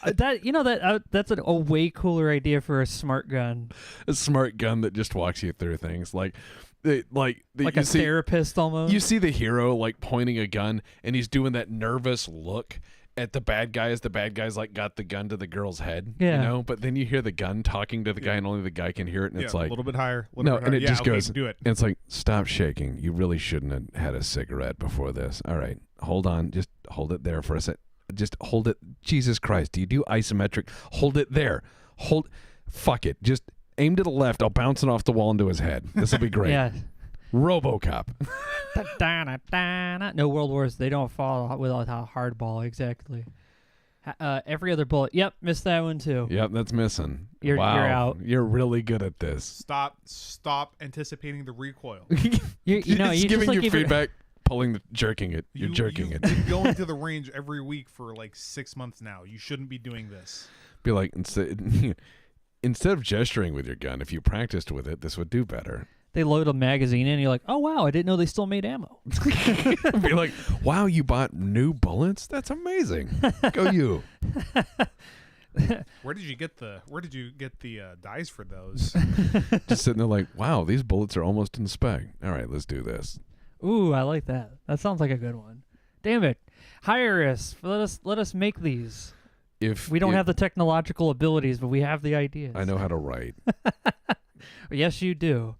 Speaker 1: That's a way cooler idea for a smart gun.
Speaker 2: A smart gun that just walks you through things like
Speaker 1: a therapist almost.
Speaker 2: You see the hero like pointing a gun and he's doing that nervous look at the bad guy as the bad guy's like got the gun to the girl's head.
Speaker 1: Yeah.
Speaker 2: You know, but then you hear the gun talking to the guy and only the guy can hear it, and it's like
Speaker 3: a little bit higher.
Speaker 2: And it just goes.
Speaker 3: Do it.
Speaker 2: And it's like, stop shaking. You really shouldn't have had a cigarette before this. All right, hold on. Just hold it there for a sec. Just hold it. Jesus Christ, do you do isometric? Hold it there. Fuck it. Just aim to the left. I'll bounce it off the wall into his head. This will be great.
Speaker 1: Yeah.
Speaker 2: RoboCop.
Speaker 1: No World Wars. They don't fall without a hardball. Exactly. Every other bullet. Yep, missed that one too.
Speaker 2: Yep, that's missing.
Speaker 1: You're out.
Speaker 2: You're really good at this.
Speaker 3: Stop anticipating the recoil.
Speaker 1: You're
Speaker 2: giving
Speaker 1: just
Speaker 2: you feedback. Jerking it. You're jerking it.
Speaker 3: You've been going to the range every week for like 6 months now. You shouldn't be doing this.
Speaker 2: Be like, instead of gesturing with your gun, if you practiced with it, this would do better.
Speaker 1: They load a magazine in, and you're like, oh, wow, I didn't know they still made ammo.
Speaker 2: Be like, wow, you bought new bullets? That's amazing. Go you.
Speaker 3: Where did you get the dies for those?
Speaker 2: Just sitting there like, wow, these bullets are almost in spec. All right, let's do this.
Speaker 1: Ooh, I like that. That sounds like a good one. Damn it. Hire us. Let us make these.
Speaker 2: If
Speaker 1: we don't have the technological abilities, but we have the ideas.
Speaker 2: I know how to write.
Speaker 1: Yes, you do.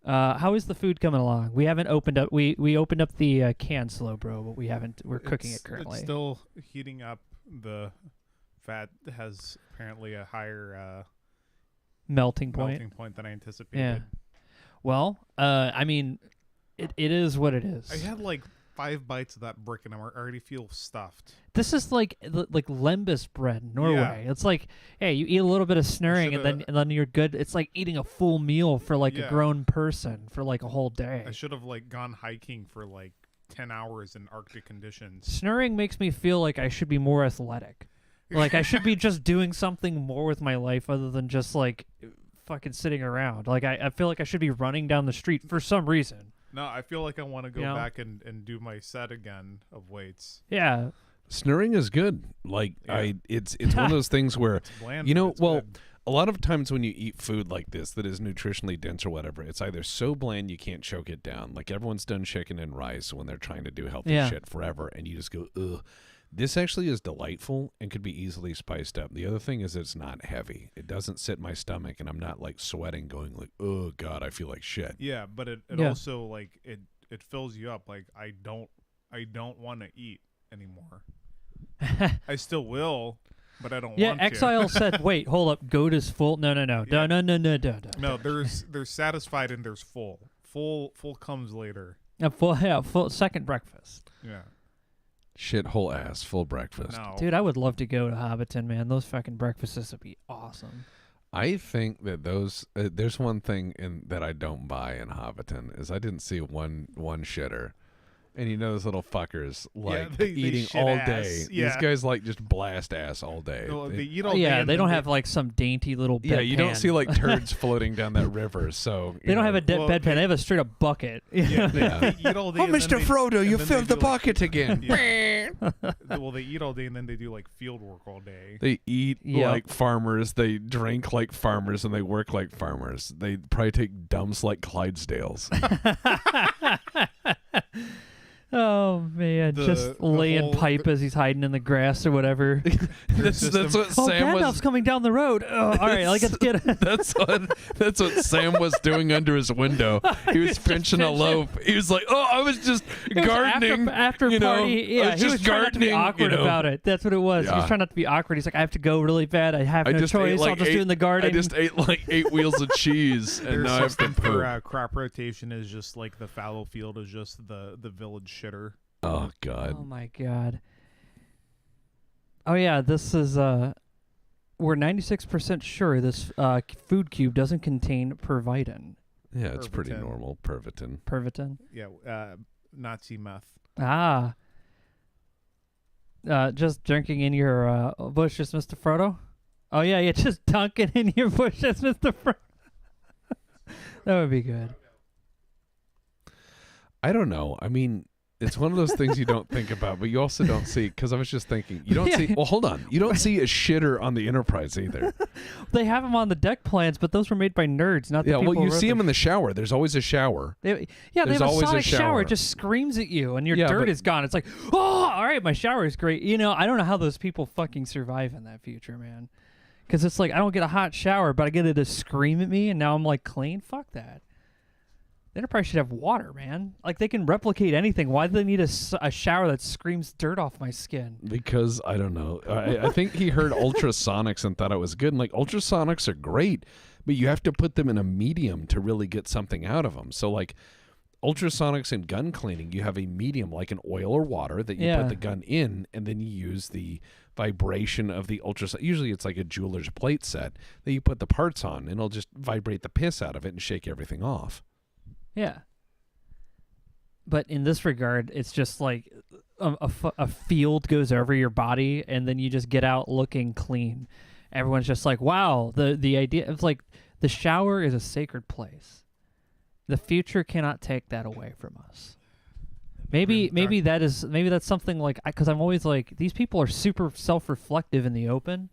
Speaker 1: How is the food coming along? We haven't opened up. We opened up the can slow, bro, but we haven't. We're cooking it currently.
Speaker 3: It's still heating up. The fat has apparently a higher
Speaker 1: melting point
Speaker 3: than I anticipated.
Speaker 1: Yeah. Well, I mean, it is what it is.
Speaker 3: I had like 5 bites of that brick and I already feel stuffed.
Speaker 1: This is like lembas bread in Norway.
Speaker 3: Yeah.
Speaker 1: It's like, hey, you eat a little bit of snurring and then you're good. It's like eating a full meal for like a grown person for like a whole day.
Speaker 3: I should have like gone hiking for like 10 hours in Arctic conditions.
Speaker 1: Snurring makes me feel like I should be more athletic. Like I should be just doing something more with my life other than just like fucking sitting around. Like I feel like I should be running down the street for some reason.
Speaker 3: No, I feel like I want to go back and do my set again of weights.
Speaker 1: Yeah.
Speaker 2: Snurring is good. Like it's one of those things where
Speaker 3: bland,
Speaker 2: good. A lot of times when you eat food like this that is nutritionally dense or whatever, it's either so bland you can't choke it down. Like everyone's done chicken and rice when they're trying to do healthy shit forever, and you just go, ugh. This actually is delightful and could be easily spiced up. The other thing is it's not heavy. It doesn't sit in my stomach, and I'm not like sweating, going like, oh God, I feel like shit.
Speaker 3: Yeah, but it also like it fills you up. Like I don't want to eat anymore. I still will, but I don't want to.
Speaker 1: Yeah, Exile said, wait, hold up, goat is full. No.
Speaker 3: Yeah.
Speaker 1: No,
Speaker 3: there's satisfied and there's full. Full comes later.
Speaker 1: Full second breakfast.
Speaker 3: Yeah.
Speaker 2: Shithole ass, full breakfast.
Speaker 3: No.
Speaker 1: Dude, I would love to go to Hobbiton, man. Those fucking breakfasts would be awesome.
Speaker 2: I think that those there's one thing that I don't buy in Hobbiton is I didn't see one shitter. And you know those little fuckers like eating all day.
Speaker 3: Yeah.
Speaker 2: These guys like just blast ass all day.
Speaker 3: Well, they eat all day.
Speaker 1: Yeah, they don't have like some dainty little bedpan.
Speaker 2: Yeah, you don't see like turds floating down that river. So
Speaker 1: they don't have a bedpan. They have a straight up bucket.
Speaker 3: Yeah, they eat all day.
Speaker 2: Oh, Mr. Frodo, you filled the bucket again.
Speaker 3: Well, they eat all day and then they do like field work all day.
Speaker 2: They eat like farmers. They drink like farmers, and they work like farmers. They probably take dumps like Clydesdales.
Speaker 1: Oh man, just laying pipe as he's hiding in the grass or whatever.
Speaker 2: that's what Sam was.
Speaker 1: Gandalf's coming down the road. Oh, all right, like let's get it.
Speaker 2: That's what Sam was doing under his window. He was pinching a loaf. He was like, "Oh, I was just gardening
Speaker 1: after
Speaker 2: you know,
Speaker 1: party." Yeah, he was trying not to be awkward about it. That's what it was. He was trying not to be awkward. He's like, "I have to go really bad. I have no choice. I'll just do in the garden."
Speaker 2: I just ate like 8 wheels of cheese, and now I have to
Speaker 3: for crop rotation is just like the fallow field is just the village shitter.
Speaker 2: Oh God.
Speaker 1: Oh my God. Oh yeah, this is we're 96% sure this food cube doesn't contain pervitin.
Speaker 2: Yeah, it's pretty normal. Pervitin.
Speaker 1: Pervitin.
Speaker 3: Yeah, Nazi meth.
Speaker 1: Ah. Just drinking in your bushes, Mr. Frodo. Oh yeah, just dunking in your bushes, Mr. Frodo. That would be good.
Speaker 2: I don't know. I mean, it's one of those things you don't think about, but you also don't see, because I was just thinking, you don't see, well, hold on. You don't see a shitter on the Enterprise either.
Speaker 1: They have them on the deck plans, but those were made by nerds, not the people.
Speaker 2: Yeah, well, you see them in the shower. There's always a shower.
Speaker 1: They have a sonic shower. It just screams at you, and your dirt is gone. It's like, oh, all right, my shower is great. You know, I don't know how those people fucking survive in that future, man. Because it's like, I don't get a hot shower, but I get it to scream at me, and now I'm like clean? Fuck that. The Enterprise should have water, man. Like, they can replicate anything. Why do they need a shower that screams dirt off my skin?
Speaker 2: Because, I don't know. I think he heard ultrasonics and thought it was good. And, like, ultrasonics are great, but you have to put them in a medium to really get something out of them. So, like, ultrasonics and gun cleaning, you have a medium, like an oil or water, that you put the gun in, and then you use the vibration of the ultrasonic. Usually it's like a jeweler's plate set that you put the parts on, and it'll just vibrate the piss out of it and shake everything off.
Speaker 1: Yeah. But in this regard, it's just like a field goes over your body, and then you just get out looking clean. Everyone's just like, wow, the idea of like the shower is a sacred place. The future cannot take that away from us. Maybe that's something like, because I'm always like, these people are super self-reflective in the open.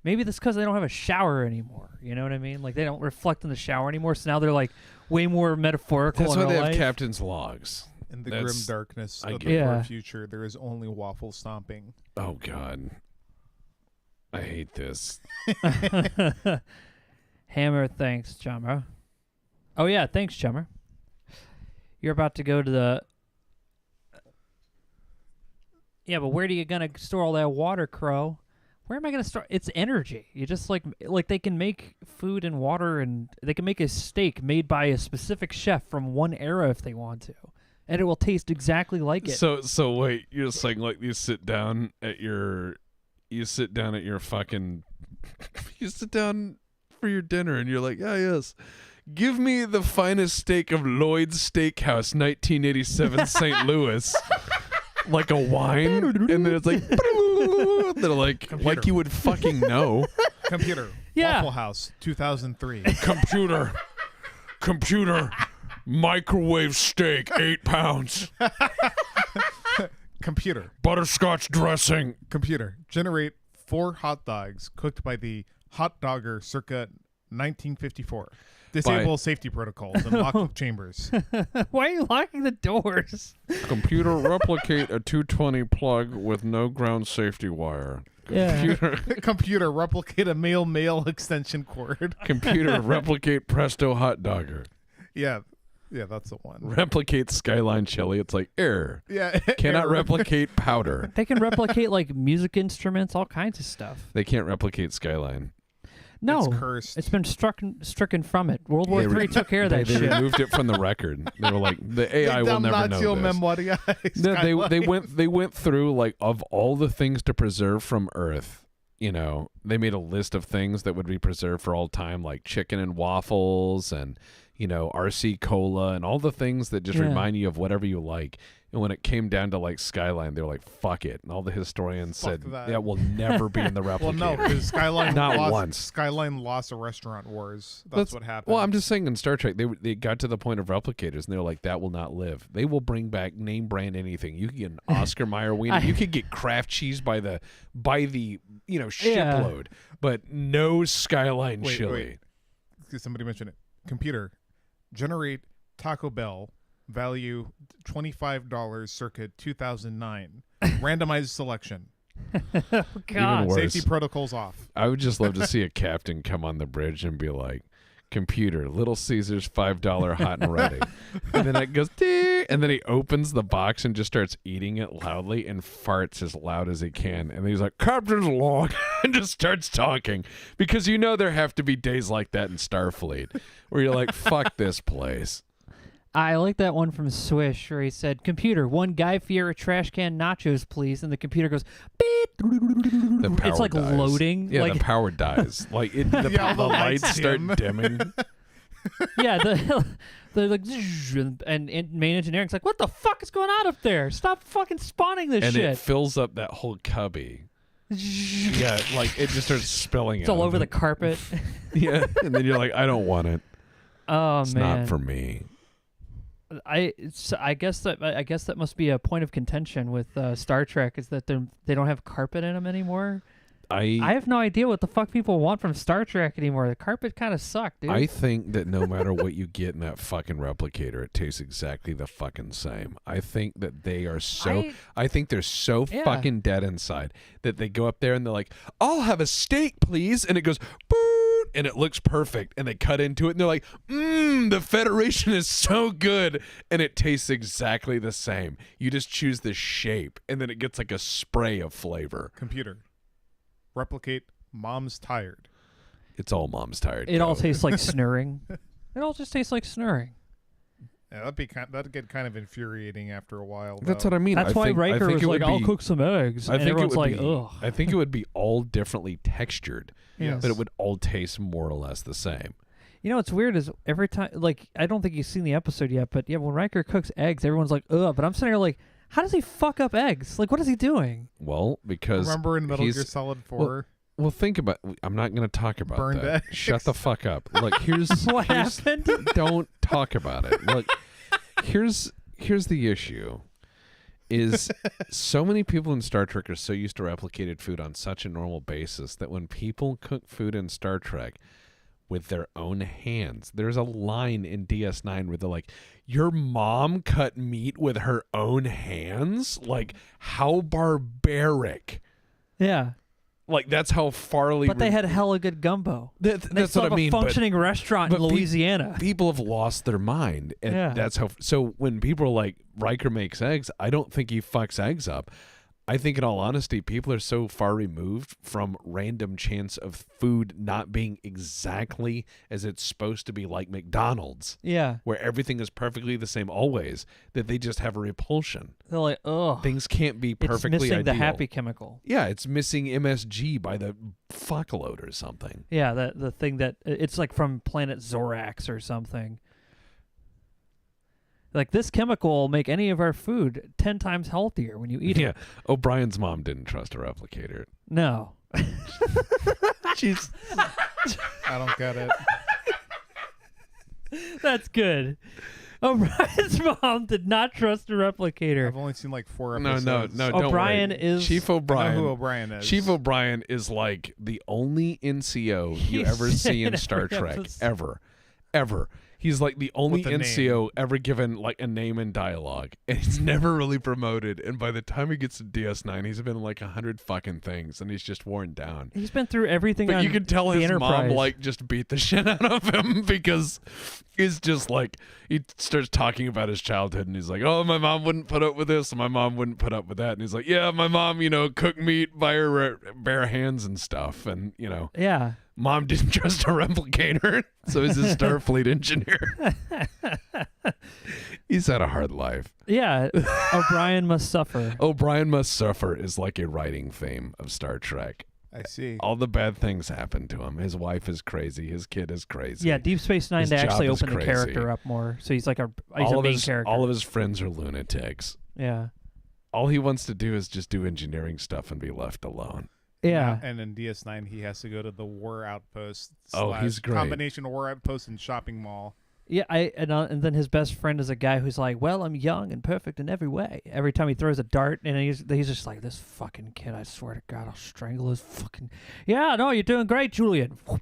Speaker 1: Maybe that's because they don't have a shower anymore. You know what I mean? Like, they don't reflect in the shower anymore, so now they're like way more metaphorical.
Speaker 2: That's
Speaker 1: in
Speaker 2: why they
Speaker 1: life.
Speaker 2: have captain's logs.
Speaker 3: In the grim darkness of the far future, there is only waffle stomping.
Speaker 2: Oh God, I hate this.
Speaker 1: Hammer, thanks, Chummer. Oh yeah, thanks, Chummer. You're about to go to the. Yeah, but where are you gonna store all that water, Crow? Where am I going to start? It's energy. You just like they can make food and water, and they can make a steak made by a specific chef from one era if they want to, and it will taste exactly like it.
Speaker 2: So wait, you're saying like you sit down for your dinner, and you're like, yes, give me the finest steak of Lloyd's Steakhouse, 1987, St. Louis. Like a wine, and then it's like they're like you would fucking know.
Speaker 3: Computer. Waffle House 2003.
Speaker 2: Computer microwave steak 8 pounds.
Speaker 3: Computer
Speaker 2: butterscotch dressing.
Speaker 3: Computer generate 4 hot dogs cooked by the hot dogger circa 1954. Disable safety protocols and lock the chambers.
Speaker 1: Why are you locking the doors?
Speaker 2: Computer replicate a 220 plug with no ground safety wire.
Speaker 3: Computer replicate a male extension cord.
Speaker 2: Computer replicate Presto hot dogger.
Speaker 3: Yeah, that's the one.
Speaker 2: Replicate Skyline chili. It's like error.
Speaker 3: Yeah,
Speaker 2: cannot replicate powder.
Speaker 1: They can replicate like music instruments, all kinds of stuff.
Speaker 2: They can't replicate Skyline.
Speaker 1: No,
Speaker 3: it's cursed.
Speaker 1: It's been stricken from it. World War III took care of that shit.
Speaker 2: They removed it from the record. They were like, the AI will never know this. No, they went through like of all the things to preserve from Earth. You know, they made a list of things that would be preserved for all time, like chicken and waffles, and RC Cola, and all the things that just remind you of whatever you like. And when it came down to like Skyline, they were like, fuck it. And all the historians said, that will never be in the replicator.
Speaker 3: Well, no, because Skyline
Speaker 2: once.
Speaker 3: Skyline lost a restaurant wars. That's what happened.
Speaker 2: Well, I'm just saying in Star Trek, they got to the point of replicators, and they were like, that will not live. They will bring back name brand anything. You could get an Oscar Mayer wiener. You could get Kraft cheese by the shipload, but no Skyline chili.
Speaker 3: Wait. Somebody mentioned it. Computer, generate Taco Bell Value $25, circa 2009. Randomized selection.
Speaker 1: Oh, God.
Speaker 2: Even worse.
Speaker 3: Safety protocols off.
Speaker 2: I would just love to see a captain come on the bridge and be like, computer, Little Caesars $5 hot and ready. And then it goes, ding, and then he opens the box and just starts eating it loudly and farts as loud as he can. And he's like, Captain's log, and just starts talking. Because you know there have to be days like that in Starfleet where you're like, fuck this place.
Speaker 1: I like that one from Swish where he said, computer, 1 Guy Fieri trash can nachos, please. And the computer goes, beep.
Speaker 2: The power
Speaker 1: It's like
Speaker 2: dies.
Speaker 1: loading.
Speaker 2: Yeah,
Speaker 1: like,
Speaker 2: the power dies. Like the
Speaker 3: the
Speaker 2: lights
Speaker 3: lights
Speaker 2: start
Speaker 3: dim.
Speaker 2: dimming.
Speaker 1: yeah, the like, and main engineering's like, what the fuck is going on up there? Stop fucking spawning this
Speaker 2: And
Speaker 1: shit.
Speaker 2: it fills up that whole cubby. Yeah, like it just starts spilling
Speaker 1: It's all over the carpet.
Speaker 2: Yeah, and then you're like, I don't want it.
Speaker 1: Oh,
Speaker 2: It's
Speaker 1: man.
Speaker 2: not for me.
Speaker 1: I guess that must be a point of contention with Star Trek is that they don't have carpet in them anymore. I have no idea what the fuck people want from Star Trek anymore. The carpet kind of sucked, dude.
Speaker 2: I think that no matter what you get in that fucking replicator, it tastes exactly the fucking same. I think that they are I think they're so
Speaker 1: Yeah.
Speaker 2: fucking dead inside that they go up there and they're like, I'll have a steak, please. And it goes, boot, and it looks perfect. And they cut into it and they're like, the Federation is so good. And it tastes exactly the same. You just choose the shape and then it gets like a spray of flavor.
Speaker 3: Computer. Replicate Mom's tired.
Speaker 2: It's all Mom's tired.
Speaker 1: it all
Speaker 2: code.
Speaker 1: tastes like snurring. It all just tastes like snurring.
Speaker 3: Yeah, that'd get kind of infuriating after a while.
Speaker 2: That's what I mean.
Speaker 1: That's why Riker was like, I'll cook some eggs.
Speaker 2: I
Speaker 1: And
Speaker 2: think it
Speaker 1: everyone's
Speaker 2: would
Speaker 1: like,
Speaker 2: be,
Speaker 1: ugh.
Speaker 2: I think it would be all differently textured,
Speaker 3: Yes.
Speaker 2: but it would all taste more or less the same.
Speaker 1: You know what's weird is every time, like, I don't think you've seen the episode yet, but yeah, when Riker cooks eggs, everyone's like, ugh. But I'm sitting here like, how does he fuck up eggs? Like, what is he doing?
Speaker 2: Well, because
Speaker 3: Remember in Metal
Speaker 2: he's-
Speaker 3: Gear Solid 4?
Speaker 2: Well, think about. I'm not going to talk about
Speaker 3: Burned
Speaker 2: that.
Speaker 3: eggs.
Speaker 2: Shut the fuck up. Look, here's
Speaker 1: What
Speaker 2: here's-
Speaker 1: happened?
Speaker 2: Don't talk about it. Look, here's the issue. Is so many people in Star Trek are so used to replicated food on such a normal basis that when people cook food in Star Trek with their own hands, there's a line in DS9 where they're like, your mom cut meat with her own hands? Like, how barbaric.
Speaker 1: Yeah.
Speaker 2: Like, that's how farly...
Speaker 1: But they had hella good gumbo. They
Speaker 2: that's
Speaker 1: still
Speaker 2: what
Speaker 1: have
Speaker 2: I mean.
Speaker 1: a functioning restaurant in
Speaker 2: but
Speaker 1: Louisiana.
Speaker 2: People have lost their mind. And
Speaker 1: Yeah.
Speaker 2: that's how... So when people are like, Riker makes eggs, I don't think he fucks eggs up. I think, in all honesty, people are so far removed from random chance of food not being exactly as it's supposed to be, like McDonald's,
Speaker 1: Yeah.
Speaker 2: where everything is perfectly the same always, that they just have a repulsion.
Speaker 1: They're like, ugh.
Speaker 2: Things can't be perfectly
Speaker 1: It's missing
Speaker 2: ideal.
Speaker 1: the happy chemical.
Speaker 2: Yeah, it's missing MSG by the fuckload or something.
Speaker 1: Yeah, the thing that it's like from planet Zorax or something. Like, this chemical will make any of our food 10 times healthier when you eat
Speaker 2: Yeah,
Speaker 1: it.
Speaker 2: O'Brien's mom didn't trust a replicator.
Speaker 1: No.
Speaker 2: She's
Speaker 3: I don't get it.
Speaker 1: That's good. O'Brien's mom did not trust a replicator.
Speaker 3: I've only seen like 4
Speaker 2: no,
Speaker 3: episodes.
Speaker 2: don't
Speaker 1: O'Brien
Speaker 2: worry.
Speaker 1: is-
Speaker 2: Chief
Speaker 3: I know
Speaker 2: O'Brien.
Speaker 3: who O'Brien is.
Speaker 2: Chief O'Brien is like the only NCO you
Speaker 1: He's
Speaker 2: ever see in
Speaker 1: in
Speaker 2: Star
Speaker 1: every
Speaker 2: Trek
Speaker 1: episode.
Speaker 2: ever. He's like the only
Speaker 3: With a
Speaker 2: NCO ever given like a name and dialogue, and he's never really promoted. And by the time he gets to DS9, he's been in like 100 fucking things, and he's just worn down.
Speaker 1: He's been through everything
Speaker 2: But
Speaker 1: on
Speaker 2: you can tell
Speaker 1: the
Speaker 2: his mom
Speaker 1: Enterprise.
Speaker 2: like just beat the shit out of him because he's just like he starts talking about his childhood and he's like, oh, my mom wouldn't put up with this and my mom wouldn't put up with that, and he's like, yeah, my mom, cooked meat by her bare hands and stuff, and
Speaker 1: Yeah.
Speaker 2: mom didn't trust a replicator, so he's a Starfleet engineer. He's had a hard life.
Speaker 1: Yeah. O'Brien must suffer.
Speaker 2: O'Brien Must Suffer is like a writing theme of Star Trek.
Speaker 3: I see.
Speaker 2: All the bad things happen to him. His wife is crazy. His kid is crazy.
Speaker 1: Yeah, Deep Space Nine
Speaker 2: His
Speaker 1: to
Speaker 2: job
Speaker 1: actually
Speaker 2: is
Speaker 1: open the
Speaker 2: crazy.
Speaker 1: character up more. So he's like he's
Speaker 2: all
Speaker 1: a
Speaker 2: of
Speaker 1: main
Speaker 2: his
Speaker 1: character.
Speaker 2: all of his friends are lunatics.
Speaker 1: Yeah.
Speaker 2: All he wants to do is just do engineering stuff and be left alone.
Speaker 1: Yeah.
Speaker 3: And in DS9, he has to go to the war outpost.
Speaker 2: Oh, he's great.
Speaker 3: Combination war outpost and shopping mall.
Speaker 1: Yeah, and then his best friend is a guy who's like, well, I'm young and perfect in every way. Every time he throws a dart, and he's just like, this fucking kid, I swear to God, I'll strangle his fucking... Yeah, no, you're doing great, Julian.
Speaker 2: Oh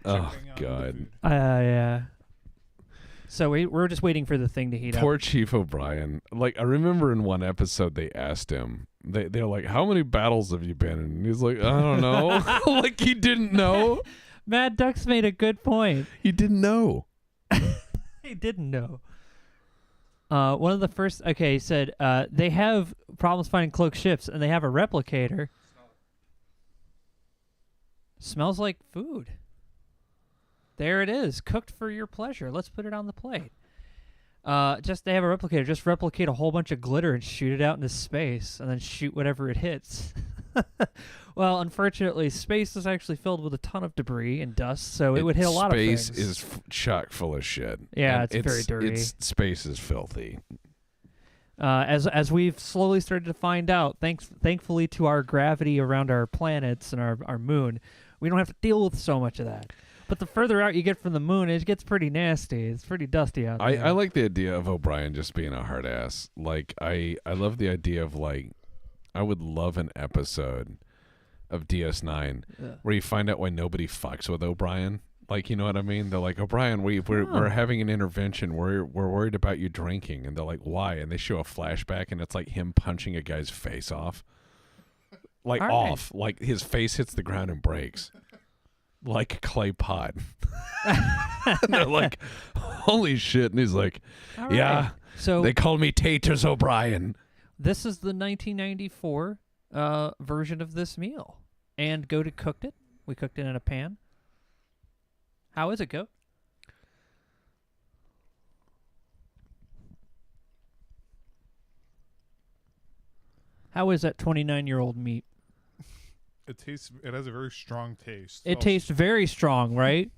Speaker 3: Choking on the
Speaker 2: God.
Speaker 3: food.
Speaker 1: Yeah. So we're just waiting for the thing to heat up.
Speaker 2: Poor Chief O'Brien. Like, I remember in one episode they asked him, they're like, how many battles have you been in? And he's like, I don't know. Like, he didn't know.
Speaker 1: Mad Duck's made a good point.
Speaker 2: He didn't know.
Speaker 1: He didn't know. One of the first, he said, they have problems finding cloaked ships, and they have a replicator. Smells like food. There it is, cooked for your pleasure. Let's put it on the plate. They have a replicator. Just replicate a whole bunch of glitter and shoot it out into space, and then shoot whatever it hits. Well, unfortunately, space is actually filled with a ton of debris and dust, so it would hit a lot of things.
Speaker 2: Space is chock full of shit.
Speaker 1: Yeah,
Speaker 2: and
Speaker 1: it's very dirty.
Speaker 2: Space is filthy.
Speaker 1: As we've slowly started to find out, thankfully to our gravity around our planets and our moon, we don't have to deal with so much of that. But the further out you get from the moon, it gets pretty nasty. It's pretty dusty out there.
Speaker 2: I like the idea of O'Brien just being a hard ass. Like, I love the idea of, like, I would love an episode of DS9 where you find out why nobody fucks with O'Brien. Like, you know what I mean? They're like, O'Brien, we're having an intervention. We're worried about you drinking. And they're like, why? And they show a flashback, and it's like him punching a guy's face off. Like, off. Like, his face hits the ground and breaks. Like a clay pot. And they're like, holy shit. And he's like, yeah,
Speaker 1: so
Speaker 2: they call me Taters O'Brien.
Speaker 1: This is the 1994 version of this meal. And Goated cooked it. We cooked it in a pan. How is it, Goat? How is that 29-year-old meat?
Speaker 3: It has a very strong taste.
Speaker 1: It tastes very strong, right?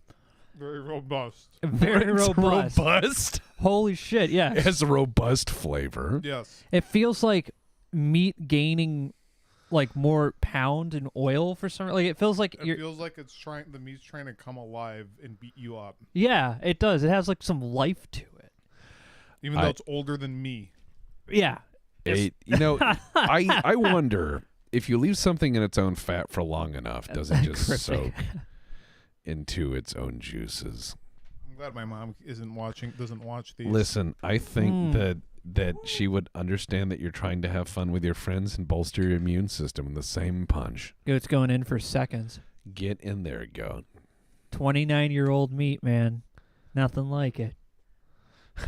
Speaker 3: Very robust.
Speaker 1: Very robust.
Speaker 2: Robust?
Speaker 1: Holy shit, yeah.
Speaker 2: It has a robust flavor.
Speaker 3: Yes.
Speaker 1: It feels like meat gaining like more pound in oil for some, like it feels like
Speaker 3: it feels like the meat's trying to come alive and beat you up.
Speaker 1: Yeah, it does. It has like some life to it.
Speaker 3: Even though it's older than me.
Speaker 1: Yeah.
Speaker 2: I wonder if you leave something in its own fat for long enough, does it just soak into its own juices?
Speaker 3: I'm glad my mom doesn't watch these.
Speaker 2: Listen, I think that she would understand that you're trying to have fun with your friends and bolster your immune system in the same punch.
Speaker 1: Goat's going in for seconds.
Speaker 2: Get in there, Goat.
Speaker 1: 29-year-old meat, man. Nothing like it.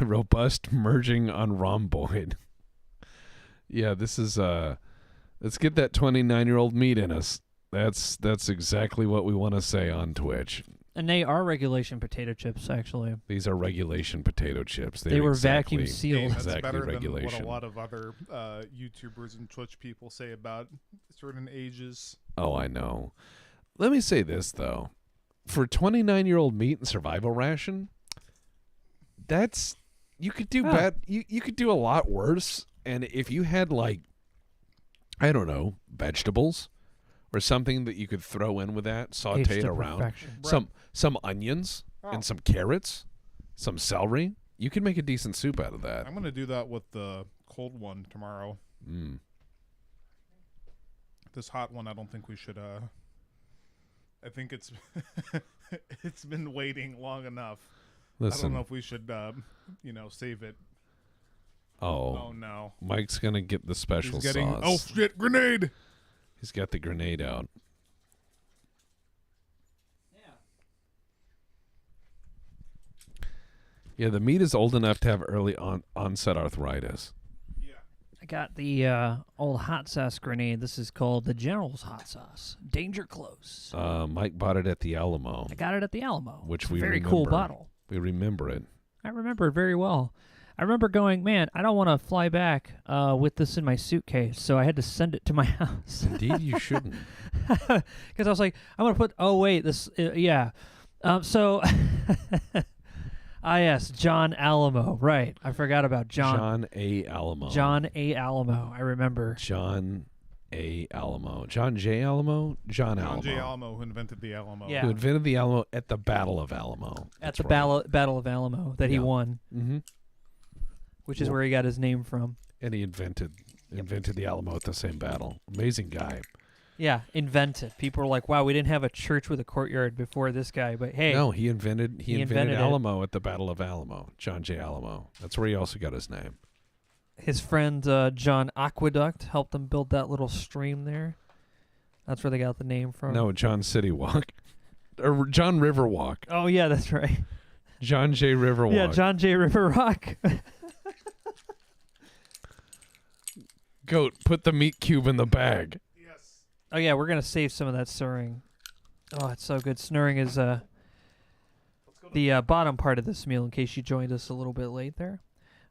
Speaker 2: Robust merging on rhomboid. Yeah, this is let's get that 29-year-old meat in us. That's exactly what we want to say on Twitch.
Speaker 1: And they are regulation potato chips, actually.
Speaker 2: These are regulation potato chips.
Speaker 1: They were vacuum sealed.
Speaker 3: Hey, that's
Speaker 2: exactly
Speaker 3: better
Speaker 2: regulation.
Speaker 3: than what a lot of other YouTubers and Twitch people say about certain ages.
Speaker 2: Oh, I know. Let me say this, though. For 29-year-old meat and survival ration, that's... You could do bad. You could do a lot worse. And if you had, like, I don't know, vegetables or something that you could throw in with that, saute it around, some onions and some carrots, some celery, you can make a decent soup out of that.
Speaker 3: I'm going to do that with the cold one tomorrow. This hot one, I don't think we should... I think it's it's been waiting long enough.
Speaker 2: Listen,
Speaker 3: I don't know if we should, save it. Oh no!
Speaker 2: Mike's gonna get the special sauce.
Speaker 3: Oh shit! Grenade!
Speaker 2: He's got the grenade out. Yeah, the meat is old enough to have early onset arthritis.
Speaker 3: Yeah.
Speaker 1: I got the old hot sauce grenade. This is called the General's hot sauce. Danger close.
Speaker 2: Mike bought it at the Alamo.
Speaker 1: I got it at the Alamo.
Speaker 2: Which
Speaker 1: it's
Speaker 2: we
Speaker 1: a very
Speaker 2: remember.
Speaker 1: cool bottle.
Speaker 2: We remember it.
Speaker 1: I remember it very well. I remember going, man, I don't want to fly back with this in my suitcase, so I had to send it to my house.
Speaker 2: Indeed, you shouldn't.
Speaker 1: Because I was like, I'm going to put, yeah. Yes, John Alamo. Right. I forgot about John.
Speaker 2: John A. Alamo.
Speaker 1: John A. Alamo. I remember.
Speaker 2: John A. Alamo. John J. Alamo? John Alamo.
Speaker 3: John J. Alamo, who invented the Alamo.
Speaker 1: Yeah.
Speaker 2: Who invented the Alamo at the Battle of Alamo.
Speaker 1: At the Battle of Alamo that he won.
Speaker 2: Mm-hmm.
Speaker 1: Which is where he got his name from.
Speaker 2: And he invented the Alamo at the same battle. Amazing guy.
Speaker 1: Yeah, invented. People were like, wow, we didn't have a church with a courtyard before this guy, but hey.
Speaker 2: No, he invented
Speaker 1: invented it.
Speaker 2: Alamo at the Battle of Alamo. John J. Alamo. That's where he also got his name.
Speaker 1: His friend John Aqueduct helped them build that little stream there. That's where they got the name from.
Speaker 2: No, John City Walk. Or John River Walk.
Speaker 1: Oh, yeah, that's right.
Speaker 2: John J. River Walk.
Speaker 1: Yeah, John J. River Rock.
Speaker 2: Goat, put the meat cube in the bag.
Speaker 3: Yes.
Speaker 1: Oh, yeah, we're going to save some of that snurring. Oh, it's so good. Snurring is the bottom part of this meal, in case you joined us a little bit late there.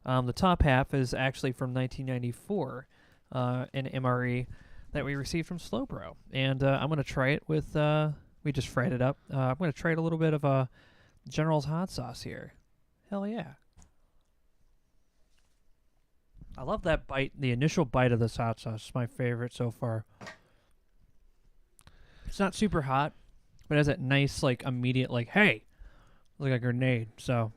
Speaker 1: The top half is actually from 1994, an MRE that we received from Slowbro. And I'm going to try it with, we just fried it up. I'm going to try it a little bit of General's hot sauce here. Hell yeah. I love that bite. The initial bite of this hot sauce is my favorite so far. It's not super hot, but it has that nice, like, immediate, like, hey, like a grenade. So,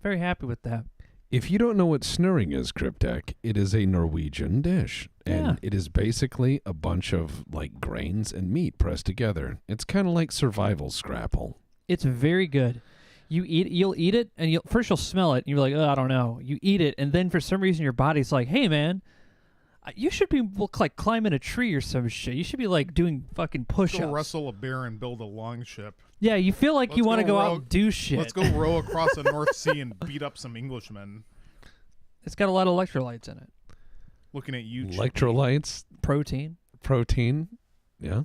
Speaker 1: very happy with that.
Speaker 2: If you don't know what snurring is, Cryptek, it is a Norwegian dish. And it is basically a bunch of, like, grains and meat pressed together. It's kind of like survival scrapple.
Speaker 1: It's very good. You'll eat it, and first you'll smell it, and you're like, oh, I don't know. You eat it, and then for some reason your body's like, hey, man, you should be like climbing a tree or some shit. You should be like doing fucking push-ups.
Speaker 3: Go wrestle a bear and build a longship.
Speaker 1: Yeah, you feel like you want to go out and do shit.
Speaker 3: Let's go row across the North Sea and beat up some Englishmen.
Speaker 1: It's got a lot of electrolytes in it.
Speaker 3: Looking at you,
Speaker 2: Electrolytes.
Speaker 1: Protein.
Speaker 2: Yeah.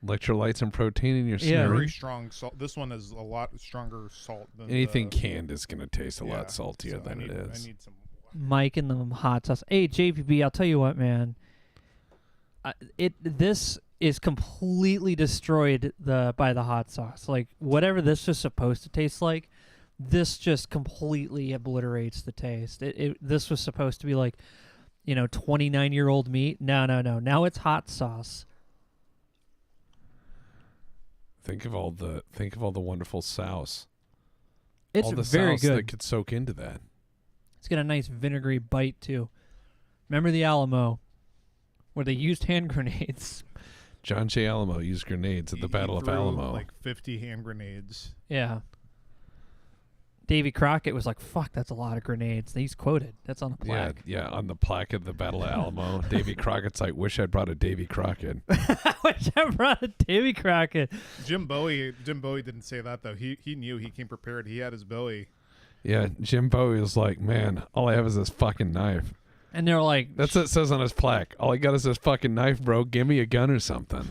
Speaker 2: Electrolytes and protein in your
Speaker 1: Yeah.
Speaker 2: snurring.
Speaker 3: very strong salt. This one is a lot stronger salt than
Speaker 2: Anything canned is going to taste a lot saltier
Speaker 3: so
Speaker 2: than it is.
Speaker 3: I need some.
Speaker 1: Mike and the hot sauce. Hey, JPB, I'll tell you what, man. This is completely destroyed by the hot sauce. Like, whatever this was supposed to taste like, this just completely obliterates the taste. This was supposed to be like, 29-year-old meat. No. Now it's hot sauce.
Speaker 2: Think of all the wonderful sauce.
Speaker 1: It's
Speaker 2: all the
Speaker 1: very
Speaker 2: sauce
Speaker 1: good.
Speaker 2: that could soak into that.
Speaker 1: It's got a nice vinegary bite, too. Remember the Alamo, where they used hand grenades?
Speaker 2: John J. Alamo used grenades at the Battle of Alamo.
Speaker 3: Like 50 hand grenades.
Speaker 1: Yeah. Davy Crockett was like, fuck, that's a lot of grenades. He's quoted. That's on the plaque.
Speaker 2: Yeah, on the plaque of the Battle of Alamo. Davy Crockett's like, wish I'd brought a Davy Crockett.
Speaker 1: Wish I brought a Davy Crockett.
Speaker 3: Jim Bowie didn't say that, though. He knew. He came prepared. He had his Bowie.
Speaker 2: Yeah, Jim Bowie was like, man, all I have is this fucking knife.
Speaker 1: And they're like...
Speaker 2: That's what it says on his plaque. All I got is this fucking knife, bro. Give me a gun or something.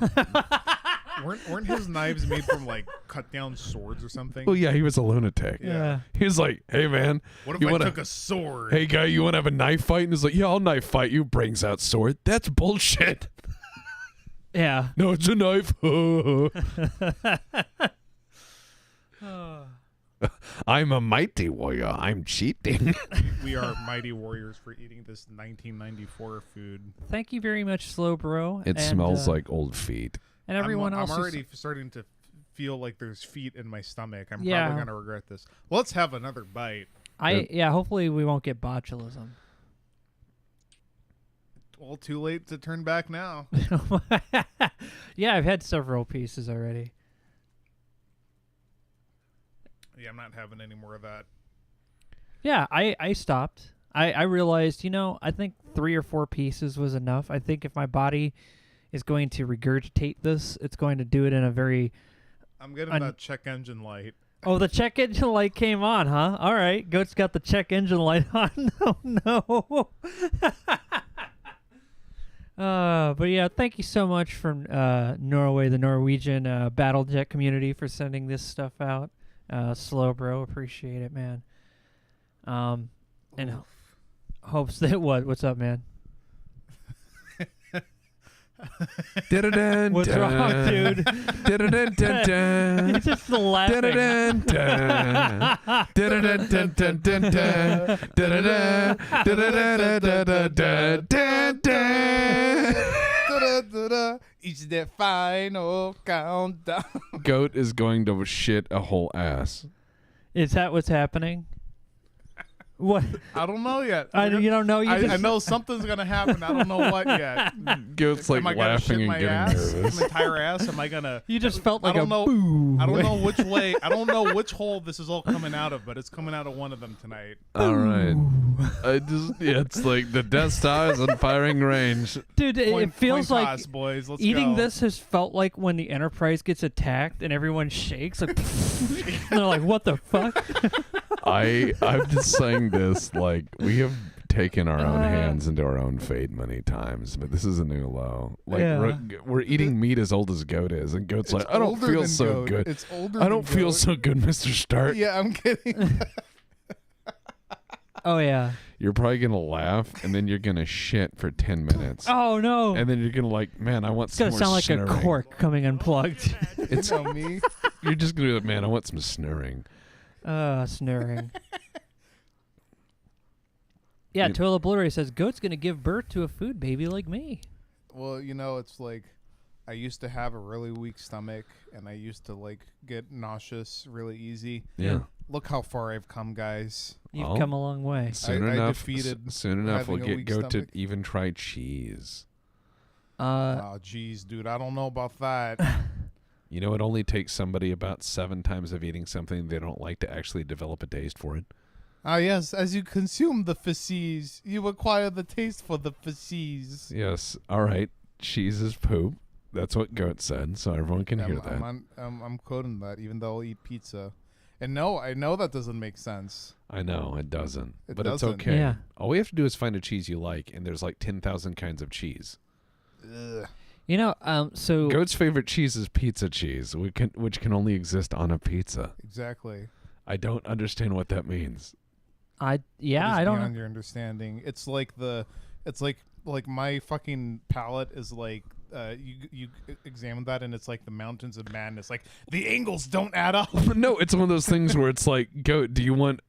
Speaker 3: Weren't his knives made from, like, cut down swords or something?
Speaker 2: Well, yeah, he was a lunatic.
Speaker 1: Yeah.
Speaker 2: He was like, hey, man.
Speaker 3: What if I took a sword?
Speaker 2: Hey, guy, you want to have a knife fight? And he's like, yeah, I'll knife fight you. Brings out sword. That's bullshit.
Speaker 1: Yeah.
Speaker 2: No, it's a knife. I'm a mighty warrior. I'm cheating.
Speaker 3: We are mighty warriors for eating this 1994 food.
Speaker 1: Thank you very much, Slow Bro.
Speaker 2: It smells like old feet.
Speaker 1: And everyone else
Speaker 3: I'm already starting to feel like there's feet in my stomach. I'm
Speaker 1: Yeah.
Speaker 3: probably going to regret this. Let's have another bite.
Speaker 1: Hopefully we won't get botulism.
Speaker 3: Well, too late to turn back now.
Speaker 1: Yeah, I've had several pieces already.
Speaker 3: Yeah, I'm not having any more of that.
Speaker 1: Yeah, I stopped. I realized, I think 3 or 4 pieces was enough. I think if my body is going to regurgitate this, it's going to do it in a very...
Speaker 3: I'm getting that check engine light.
Speaker 1: Oh, the check engine light came on, huh? All right. Goat's got the check engine light on. Oh, no. But yeah, thank you so much from Norway, the Norwegian battle jet community, for sending this stuff out. Slow Bro, appreciate it, man. And hopes that what's up, man? What's wrong, dude? He's just laughing.
Speaker 3: It's the final countdown.
Speaker 2: Goat is going to shit a whole ass.
Speaker 1: Is that what's happening? What?
Speaker 3: I don't know yet.
Speaker 1: You don't know.
Speaker 3: I know something's gonna happen. I don't know what yet.
Speaker 2: Goat's like
Speaker 3: Am I gonna
Speaker 2: laughing
Speaker 3: shit
Speaker 2: and
Speaker 3: my
Speaker 2: getting
Speaker 3: ass?
Speaker 2: nervous.
Speaker 3: My entire ass? Am I gonna?
Speaker 1: You just felt like
Speaker 3: I don't
Speaker 1: a
Speaker 3: know.
Speaker 1: boo.
Speaker 3: I don't know which way. I don't know which hole this is all coming out of, but it's coming out of one of them tonight.
Speaker 2: All right. It's like the Death Star is in firing range.
Speaker 1: Dude, it feels
Speaker 3: coin
Speaker 1: like
Speaker 3: toss, boys. Let's
Speaker 1: eating
Speaker 3: go.
Speaker 1: this has felt like when the Enterprise gets attacked and everyone shakes. Like, and they're like, "What the fuck?"
Speaker 2: I'm just saying this like we have taken our own hands into our own fate many times, but this is a new low. Like we're eating meat as old as Goat is, and Goat's like, I don't feel so good.
Speaker 3: It's older.
Speaker 2: I don't feel so good, Mr. Stark.
Speaker 3: Yeah, I'm kidding.
Speaker 1: Oh yeah.
Speaker 2: You're probably gonna laugh, and then you're gonna shit for 10 minutes.
Speaker 1: Oh no.
Speaker 2: And then you're gonna like, man, I want
Speaker 1: It's
Speaker 2: some
Speaker 1: gonna
Speaker 2: more
Speaker 1: sound like
Speaker 2: snurring.
Speaker 1: a cork coming unplugged.
Speaker 2: It's
Speaker 3: me.
Speaker 2: You're just gonna be like, man, I want some snurring.
Speaker 1: Snurring. Yeah, Toilet Blu-ray says Goat's gonna give birth to a food baby like me.
Speaker 3: Well, it's like I used to have a really weak stomach, and I used to like get nauseous really easy.
Speaker 2: Yeah.
Speaker 3: Look how far I've come, guys.
Speaker 1: You've come a long way.
Speaker 2: Soon
Speaker 3: I
Speaker 2: enough,
Speaker 3: defeated
Speaker 2: soon enough, we'll
Speaker 3: having a
Speaker 2: get
Speaker 3: weak
Speaker 2: Goat to
Speaker 3: stomach.
Speaker 2: even try cheese.
Speaker 3: Oh, geez, dude, I don't know about that.
Speaker 2: You know, it only takes somebody about 7 times of eating something they don't like to actually develop a taste for it.
Speaker 3: Ah, yes, as you consume the feces, you acquire the taste for the feces.
Speaker 2: Yes. All right. Cheese is poop. That's what Goat said, so everyone can hear that.
Speaker 3: I'm quoting that, even though I'll eat pizza. And no, I know that doesn't make sense.
Speaker 2: I know, it doesn't.
Speaker 3: It
Speaker 2: but
Speaker 3: doesn't.
Speaker 2: it's okay.
Speaker 1: Yeah.
Speaker 2: All we have to do is find a cheese you like, and there's like 10,000 kinds of cheese.
Speaker 3: Ugh.
Speaker 1: So
Speaker 2: Goat's favorite cheese is pizza cheese, which can only exist on a pizza.
Speaker 3: Exactly.
Speaker 2: I don't understand what that means.
Speaker 1: I don't
Speaker 3: beyond
Speaker 1: know.
Speaker 3: your understanding. It's like my fucking palate is like you examine that and it's like the mountains of madness. Like the angles don't add up.
Speaker 2: No, it's one of those things where it's like, Goat, do you want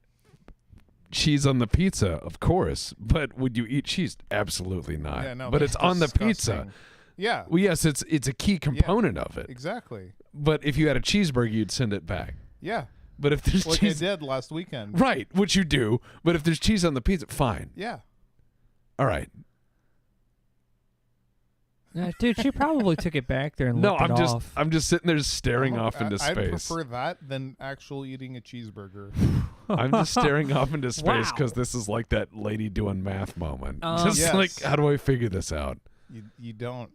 Speaker 2: cheese on the pizza? Of course. But would you eat cheese? Absolutely not.
Speaker 3: Yeah, no,
Speaker 2: but it's on the pizza.
Speaker 3: disgusting. Yeah.
Speaker 2: Well, yes, it's a key component of it.
Speaker 3: Exactly.
Speaker 2: But if you had a cheeseburger, you'd send it back.
Speaker 3: Yeah.
Speaker 2: But if there's
Speaker 3: Like
Speaker 2: cheese,
Speaker 3: I did last weekend.
Speaker 2: right, which you do. But if there's cheese on the pizza, fine.
Speaker 3: Yeah.
Speaker 2: All right.
Speaker 1: Dude, she probably took it back there and
Speaker 2: No,
Speaker 1: licked it off.
Speaker 2: I'm just sitting there staring off into
Speaker 3: I'd
Speaker 2: space.
Speaker 3: prefer that than actual eating a cheeseburger.
Speaker 2: I'm just staring off into space
Speaker 1: Wow.
Speaker 2: because this is like that lady doing math moment. Just
Speaker 3: Yes.
Speaker 2: like, how do I figure this out?
Speaker 3: You don't.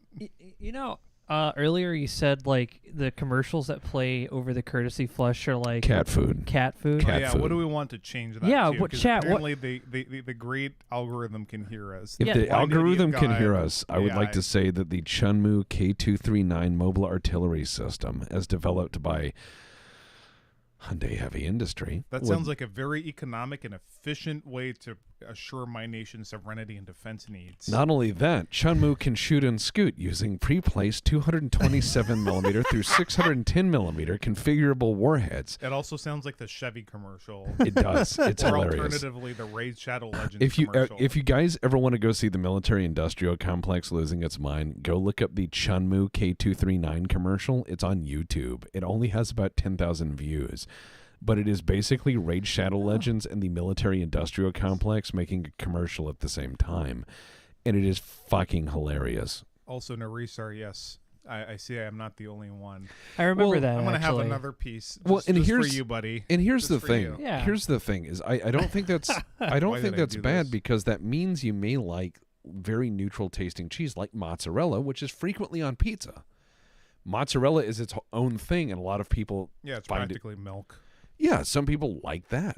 Speaker 1: Earlier you said like the commercials that play over the courtesy flush are like
Speaker 2: Cat food.
Speaker 1: Cat food.
Speaker 2: Cat
Speaker 3: yeah,
Speaker 2: food.
Speaker 3: what do we want to change that
Speaker 1: Yeah,
Speaker 3: to?
Speaker 1: what
Speaker 3: 'Cause
Speaker 1: chat? What?
Speaker 3: Apparently, the great algorithm can hear us.
Speaker 2: If
Speaker 1: Yeah.
Speaker 2: the
Speaker 3: Blind
Speaker 2: algorithm
Speaker 3: idiot
Speaker 2: can
Speaker 3: guy.
Speaker 2: hear us, I would like
Speaker 3: AI.
Speaker 2: to say that the Chunmoo K239 mobile artillery system, as developed by Hyundai Heavy Industry.
Speaker 3: That sounds like a very economic and efficient way to assure my nation's sovereignty and defense needs.
Speaker 2: Not only that, Chunmoo can shoot and scoot using pre-placed 227mm through 610mm configurable warheads.
Speaker 3: It also sounds like the Chevy commercial.
Speaker 2: It does. It's
Speaker 3: or
Speaker 2: hilarious.
Speaker 3: alternatively, the Raid Shadow Legends
Speaker 2: If you
Speaker 3: commercial.
Speaker 2: guys ever want to go see the military-industrial complex losing its mind, go look up the Chunmoo K239 commercial. It's on YouTube. It only has about 10,000 views. But it is basically Raid Shadow Legends and the military-industrial complex making a commercial at the same time. And it is fucking hilarious.
Speaker 3: Also, Naresar, yes. I see I am not the only one.
Speaker 1: I remember
Speaker 2: Well,
Speaker 1: that.
Speaker 3: I'm going to have
Speaker 1: actually.
Speaker 3: another piece just,
Speaker 2: Well, and
Speaker 3: just
Speaker 2: here's-
Speaker 3: for you, buddy.
Speaker 2: And here's
Speaker 3: Just
Speaker 2: the
Speaker 3: for
Speaker 2: thing.
Speaker 3: you.
Speaker 1: Yeah.
Speaker 2: Here's the thing is I don't think that's I don't
Speaker 3: Why
Speaker 2: think
Speaker 3: did I
Speaker 2: that's
Speaker 3: do
Speaker 2: bad
Speaker 3: this?
Speaker 2: because that means you may like very neutral tasting cheese like mozzarella, which is frequently on pizza. Mozzarella is its own thing, and a lot of people
Speaker 3: Yeah, it's
Speaker 2: find it.
Speaker 3: practically milk.
Speaker 2: Yeah, some people like that.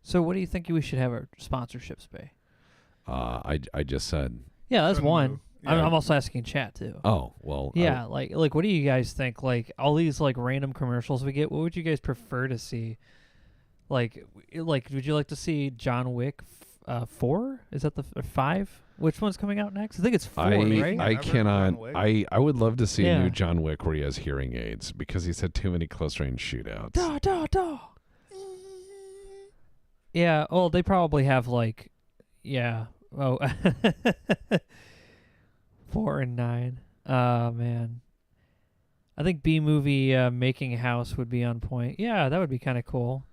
Speaker 1: So what do you think we should have our sponsorships be?
Speaker 2: I just said.
Speaker 1: Yeah, that's
Speaker 3: Shouldn't
Speaker 1: one.
Speaker 3: move.
Speaker 1: I'm,
Speaker 3: Yeah.
Speaker 1: I'm also asking chat too.
Speaker 2: Oh well.
Speaker 1: Yeah, like what do you guys think? Like all these like random commercials we get. What would you guys prefer to see? Like would you like to see John Wick 4? Is that the 5? Which one's coming out next? I think it's 4,
Speaker 2: I
Speaker 1: right?
Speaker 3: Never
Speaker 2: cannot.
Speaker 3: John Wick.
Speaker 2: I would love to see a
Speaker 1: Yeah.
Speaker 2: new John Wick where he has hearing aids because he's had too many close range shootouts.
Speaker 1: Da da da. Yeah. Well, they probably have like, yeah. Oh, 4 and 9. Oh man. I think B-movie making house would be on point. Yeah, that would be kind of cool.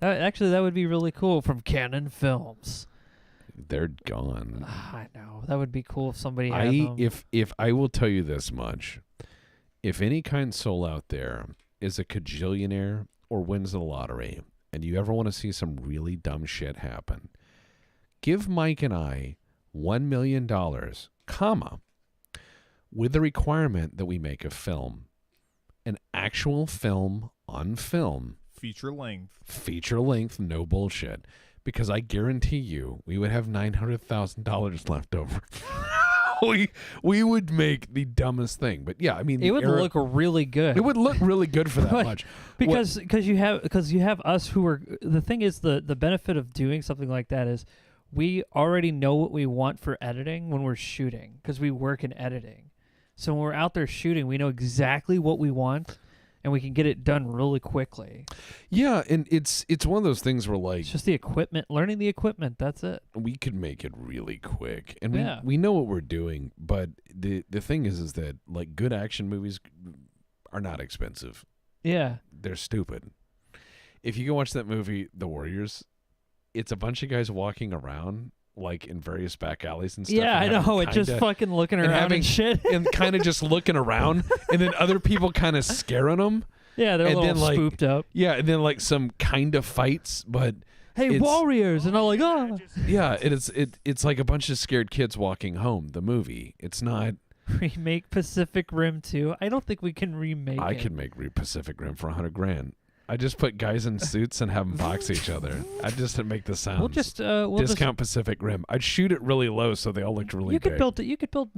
Speaker 1: That would be really cool from Canon Films.
Speaker 2: They're gone.
Speaker 1: I know. That would be cool if somebody had them.
Speaker 2: If I will tell you this much, if any kind soul out there is a cajillionaire or wins the lottery, and you ever want to see some really dumb shit happen, give Mike and I $1 million, comma, with the requirement that we make a film, an actual film on film.
Speaker 3: Feature length, no bullshit.
Speaker 2: Because I guarantee you, we would have $900,000 left over. we would make the dumbest thing. But yeah, I mean,
Speaker 1: it would look really good.
Speaker 2: It would look really good for that much.
Speaker 1: Because you have us who are. The thing is, the benefit of doing something like that is we already know what we want for editing when we're shooting because we work in editing. So when we're out there shooting, we know exactly what we want. And we can get it done really quickly.
Speaker 2: Yeah, and it's one of those things where, like...
Speaker 1: It's just the equipment, learning the equipment, that's it.
Speaker 2: We could make it really quick. And we know what we're doing, but the thing is that, like, good action movies are not expensive.
Speaker 1: Yeah.
Speaker 2: They're stupid. If you go watch that movie, The Warriors, it's a bunch of guys walking around... like in various back alleys and stuff.
Speaker 1: Yeah, I know. It's just fucking looking around and shit.
Speaker 2: And kind of just looking around. And then other people kind of scaring them.
Speaker 1: Yeah, they're a little spooked up.
Speaker 2: Yeah, and then like some kind of fights, but...
Speaker 1: Hey, warriors! And I'm like, oh.
Speaker 2: Yeah, it's like a bunch of scared kids walking home, the movie. It's not...
Speaker 1: Remake Pacific Rim 2. I don't think we can remake it.
Speaker 2: I could make Pacific Rim for $100,000. I just put guys in suits and have them box each other. I just make the sounds.
Speaker 1: We'll
Speaker 2: discount Pacific Rim. I'd shoot it really low so they all looked really big.
Speaker 1: You could build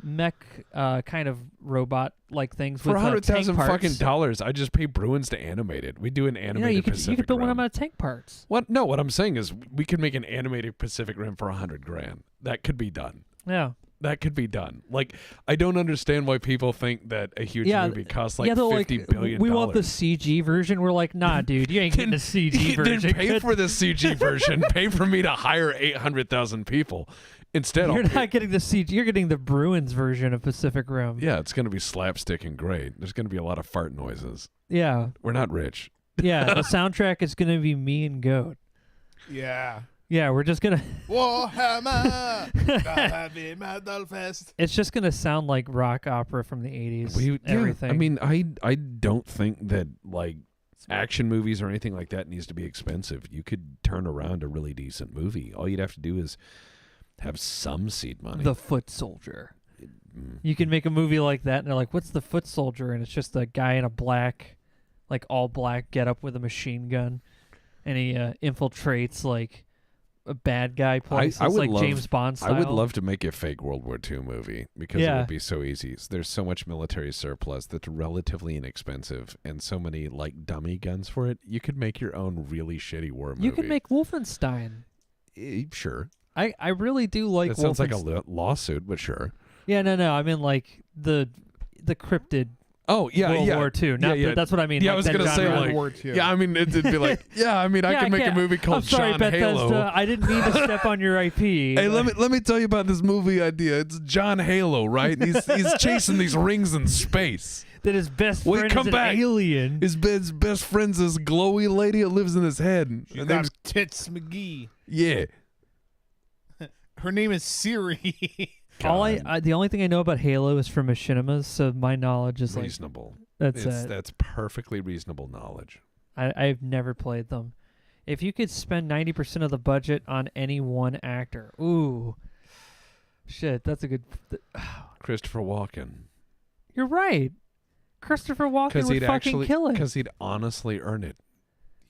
Speaker 1: mech kind of robot like things
Speaker 2: for
Speaker 1: with
Speaker 2: $100,000 fucking dollars. I just pay Bruins to animate it. We do an animated Pacific Rim.
Speaker 1: You could build one out of tank parts.
Speaker 2: What? No, what I'm saying is we could make an animated Pacific Rim for $100,000. That could be done.
Speaker 1: Yeah.
Speaker 2: That could be done. Like, I don't understand why people think that a huge movie costs like $50 billion.
Speaker 1: We want the CG version. We're like, nah, dude, you ain't getting the CG version.
Speaker 2: Then pay for the CG version. Pay for me to hire 800,000 people. Instead,
Speaker 1: you're not getting the CG. You're getting the Bruins version of Pacific Rim.
Speaker 2: Yeah, it's going to be slapstick and great. There's going to be a lot of fart noises.
Speaker 1: Yeah.
Speaker 2: We're not rich.
Speaker 1: Yeah, the soundtrack is going to be me and Goat.
Speaker 3: Yeah.
Speaker 1: Yeah, we're just gonna
Speaker 3: Warhammer, the heavy metal fest.
Speaker 1: It's just gonna sound like rock opera from the 80s. Everything.
Speaker 2: I mean, I don't think that like action movies or anything like that needs to be expensive. You could turn around a really decent movie. All you'd have to do is have some seed money.
Speaker 1: The Foot Soldier. You can make a movie like that, and they're like, "What's the Foot Soldier?" And it's just a guy in a black, like all black, get up with a machine gun, and he infiltrates like a bad guy places, like James Bond style.
Speaker 2: I would love to make a fake World War II movie because it would be so easy. There's so much military surplus that's relatively inexpensive and so many like dummy guns for it. You could make your own really shitty war movie.
Speaker 1: You could make Wolfenstein.
Speaker 2: Sure.
Speaker 1: I really do like Wolfenstein.
Speaker 2: That sounds like a lawsuit, but sure.
Speaker 1: Yeah, no. I mean like the cryptid.
Speaker 2: Oh, yeah,
Speaker 1: World War II. That's what I mean.
Speaker 2: Yeah,
Speaker 1: like
Speaker 2: I was going to say, like,
Speaker 3: War II.
Speaker 2: Yeah, I mean, it'd be like, I could make a movie called John Halo.
Speaker 1: I didn't mean to step on your IP.
Speaker 2: Hey, let me tell you about this movie idea. It's John Halo, right? And he's chasing these rings in space.
Speaker 1: That his best friend is an alien.
Speaker 2: His best friend's this glowy lady that lives in his head.
Speaker 3: Her name's Tits McGee.
Speaker 2: Yeah.
Speaker 3: Her name is Siri.
Speaker 1: The only thing I know about Halo is from machinimas, so my knowledge is
Speaker 2: reasonable.
Speaker 1: That's
Speaker 2: perfectly reasonable knowledge.
Speaker 1: I've never played them. If you could spend 90% of the budget on any one actor, ooh, shit, that's a good.
Speaker 2: Christopher Walken.
Speaker 1: You're right. Christopher Walken would fucking kill it
Speaker 2: because he'd honestly earn it.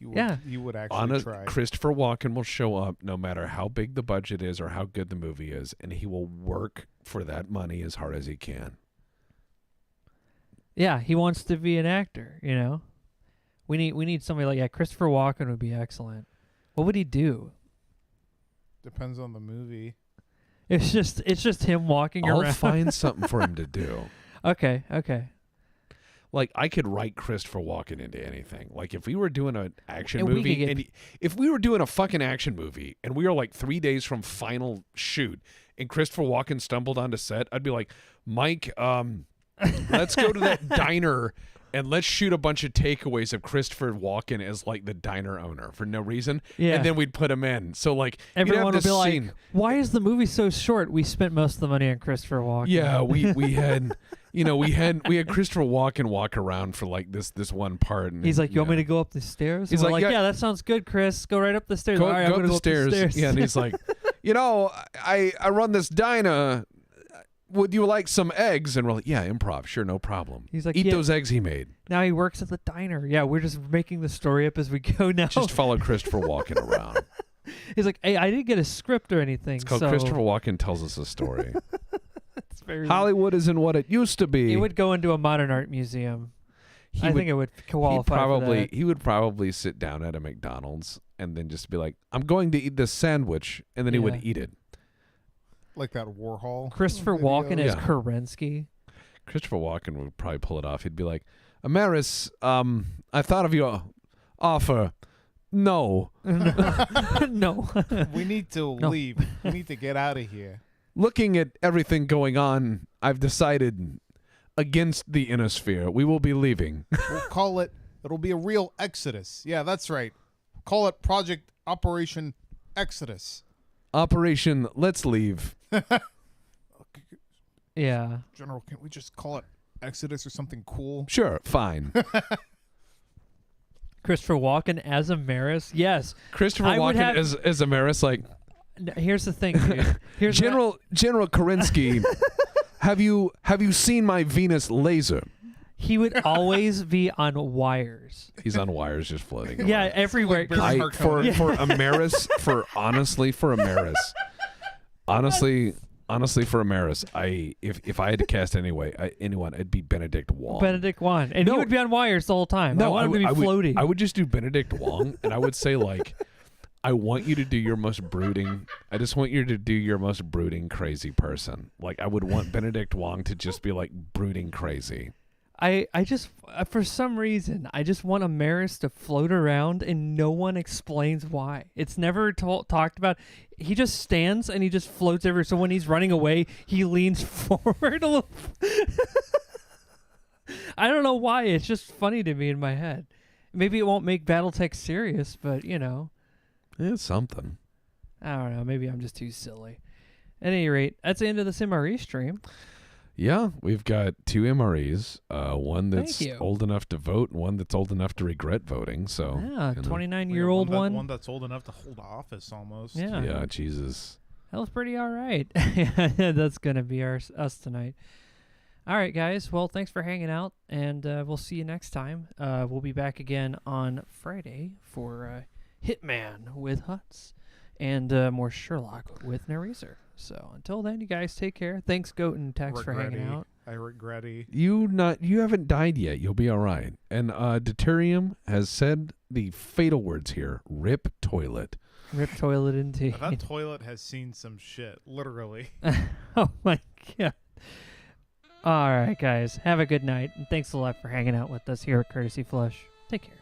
Speaker 3: You would actually try.
Speaker 2: Christopher Walken will show up no matter how big the budget is or how good the movie is, and he will work for that money as hard as he can.
Speaker 1: Yeah, he wants to be an actor, you know? We need somebody like Christopher Walken would be excellent. What would he do?
Speaker 3: Depends on the movie.
Speaker 1: It's just him walking around.
Speaker 2: I'll find something for him to do.
Speaker 1: Okay.
Speaker 2: Like, I could write Christopher Walken into anything. Like, if we were doing an action movie, if we were doing a fucking action movie, and we were like 3 days from final shoot, and Christopher Walken stumbled onto set, I'd be like, Mike, Let's go to that diner and let's shoot a bunch of takeaways of Christopher Walken as like the diner owner for no reason.
Speaker 1: Yeah.
Speaker 2: And then we'd put him in. So like
Speaker 1: Everyone would be
Speaker 2: scene.
Speaker 1: like, "Why is the movie so short?" We spent most of the money on Christopher Walken.
Speaker 2: Yeah, we had we had Christopher Walken walk around for like this one part, and
Speaker 1: He's like, "You want me to go up the stairs?"
Speaker 2: He's
Speaker 1: And we're
Speaker 2: like,
Speaker 1: like,
Speaker 2: "Yeah."
Speaker 1: "Yeah, that sounds good, Chris. Go right up the stairs."
Speaker 2: Go,
Speaker 1: All right,
Speaker 2: go
Speaker 1: I'm
Speaker 2: up
Speaker 1: gonna
Speaker 2: the
Speaker 1: go
Speaker 2: stairs.
Speaker 1: up the stairs.
Speaker 2: Yeah, and he's like, I run this diner. Would you like some eggs? And we're like, yeah, improv, sure, no problem.
Speaker 1: He's like,
Speaker 2: eat
Speaker 1: "Yeah."
Speaker 2: those eggs he made.
Speaker 1: Now he works at the diner. Yeah, we're just making the story up as we go now.
Speaker 2: Just follow Christopher Walken around.
Speaker 1: He's like, "Hey, I didn't get a script or anything."
Speaker 2: It's called
Speaker 1: so
Speaker 2: Christopher Walken Tells Us a Story.
Speaker 1: It's very
Speaker 2: Hollywood isn't what it used to be.
Speaker 1: It would go into a modern art museum. I think it would qualify for that.
Speaker 2: He would probably sit down at a McDonald's and then just be like, I'm going to eat this sandwich, and then he would eat it.
Speaker 3: Like that Warhol.
Speaker 1: Christopher
Speaker 3: video.
Speaker 1: Walken as
Speaker 2: Yeah.
Speaker 1: Kerensky.
Speaker 2: Christopher Walken would probably pull it off. He'd be like, Amaris, I thought of your offer. No.
Speaker 1: No.
Speaker 4: We need to
Speaker 1: No.
Speaker 4: leave. We need to get out of here.
Speaker 2: Looking at everything going on, I've decided against the Innosphere. We will be leaving.
Speaker 4: We'll call it. It'll be a real exodus. Yeah, that's right. Call it Project Operation Exodus.
Speaker 2: Operation Let's Leave.
Speaker 1: Yeah.
Speaker 3: General, can't we just call it Exodus or something cool?
Speaker 2: Sure, fine.
Speaker 1: Christopher Walken as Amaris. Yes.
Speaker 2: Christopher
Speaker 1: I would
Speaker 2: Walken
Speaker 1: have-
Speaker 2: as Amaris, like,
Speaker 1: Here's the thing, dude. Here's
Speaker 2: General Kerensky, have you seen my Venus laser?
Speaker 1: he would always be on wires.
Speaker 2: He's on wires just floating.
Speaker 1: Yeah,
Speaker 2: around.
Speaker 1: everywhere.
Speaker 3: Like Barry Marconi.
Speaker 2: For Amaris, for Amaris, honestly for Amaris, if I had to cast anyone, it'd be Benedict Wong.
Speaker 1: Benedict Wong. And he
Speaker 2: No.
Speaker 1: would be on wires the whole time. I want him to be floating.
Speaker 2: I would just do Benedict Wong, and I would say like, I want you to do your most brooding. I just want you to do your most brooding, crazy person. Like I would want Benedict Wong to just be like brooding crazy.
Speaker 1: I just, for some reason, I just want Amaris to float around and no one explains why. It's never talked about. He just stands and he just floats everywhere. So when he's running away, he leans forward a little. I don't know why. It's just funny to me in my head. Maybe it won't make Battletech serious, but, you know.
Speaker 2: It's something.
Speaker 1: I don't know. Maybe I'm just too silly. At any rate, that's the end of this MRE stream.
Speaker 2: Yeah, we've got 2 MREs, one that's
Speaker 1: Thank you.
Speaker 2: old enough to vote and one that's old enough to regret voting. So,
Speaker 1: Yeah,
Speaker 2: you know.
Speaker 1: 29-year-old one.
Speaker 3: One that's old enough to hold office almost.
Speaker 1: Yeah.
Speaker 2: Yeah, Jesus.
Speaker 1: That was pretty all right. That's going to be us tonight. All right, guys. Well, thanks for hanging out, and we'll see you next time. We'll be back again on Friday for Hitman with Hutz and more Sherlock with Naresar. So until then, you guys take care. Thanks, Goat and Tex, for hanging out.
Speaker 3: I regretty.
Speaker 2: You haven't died yet. You'll be all right. And Deuterium has said the fatal words here: "Rip toilet."
Speaker 1: Rip toilet indeed.
Speaker 3: That toilet has seen some shit, literally.
Speaker 1: Oh, my God. All right, guys. Have a good night. And thanks a lot for hanging out with us here at Courtesy Flush. Take care.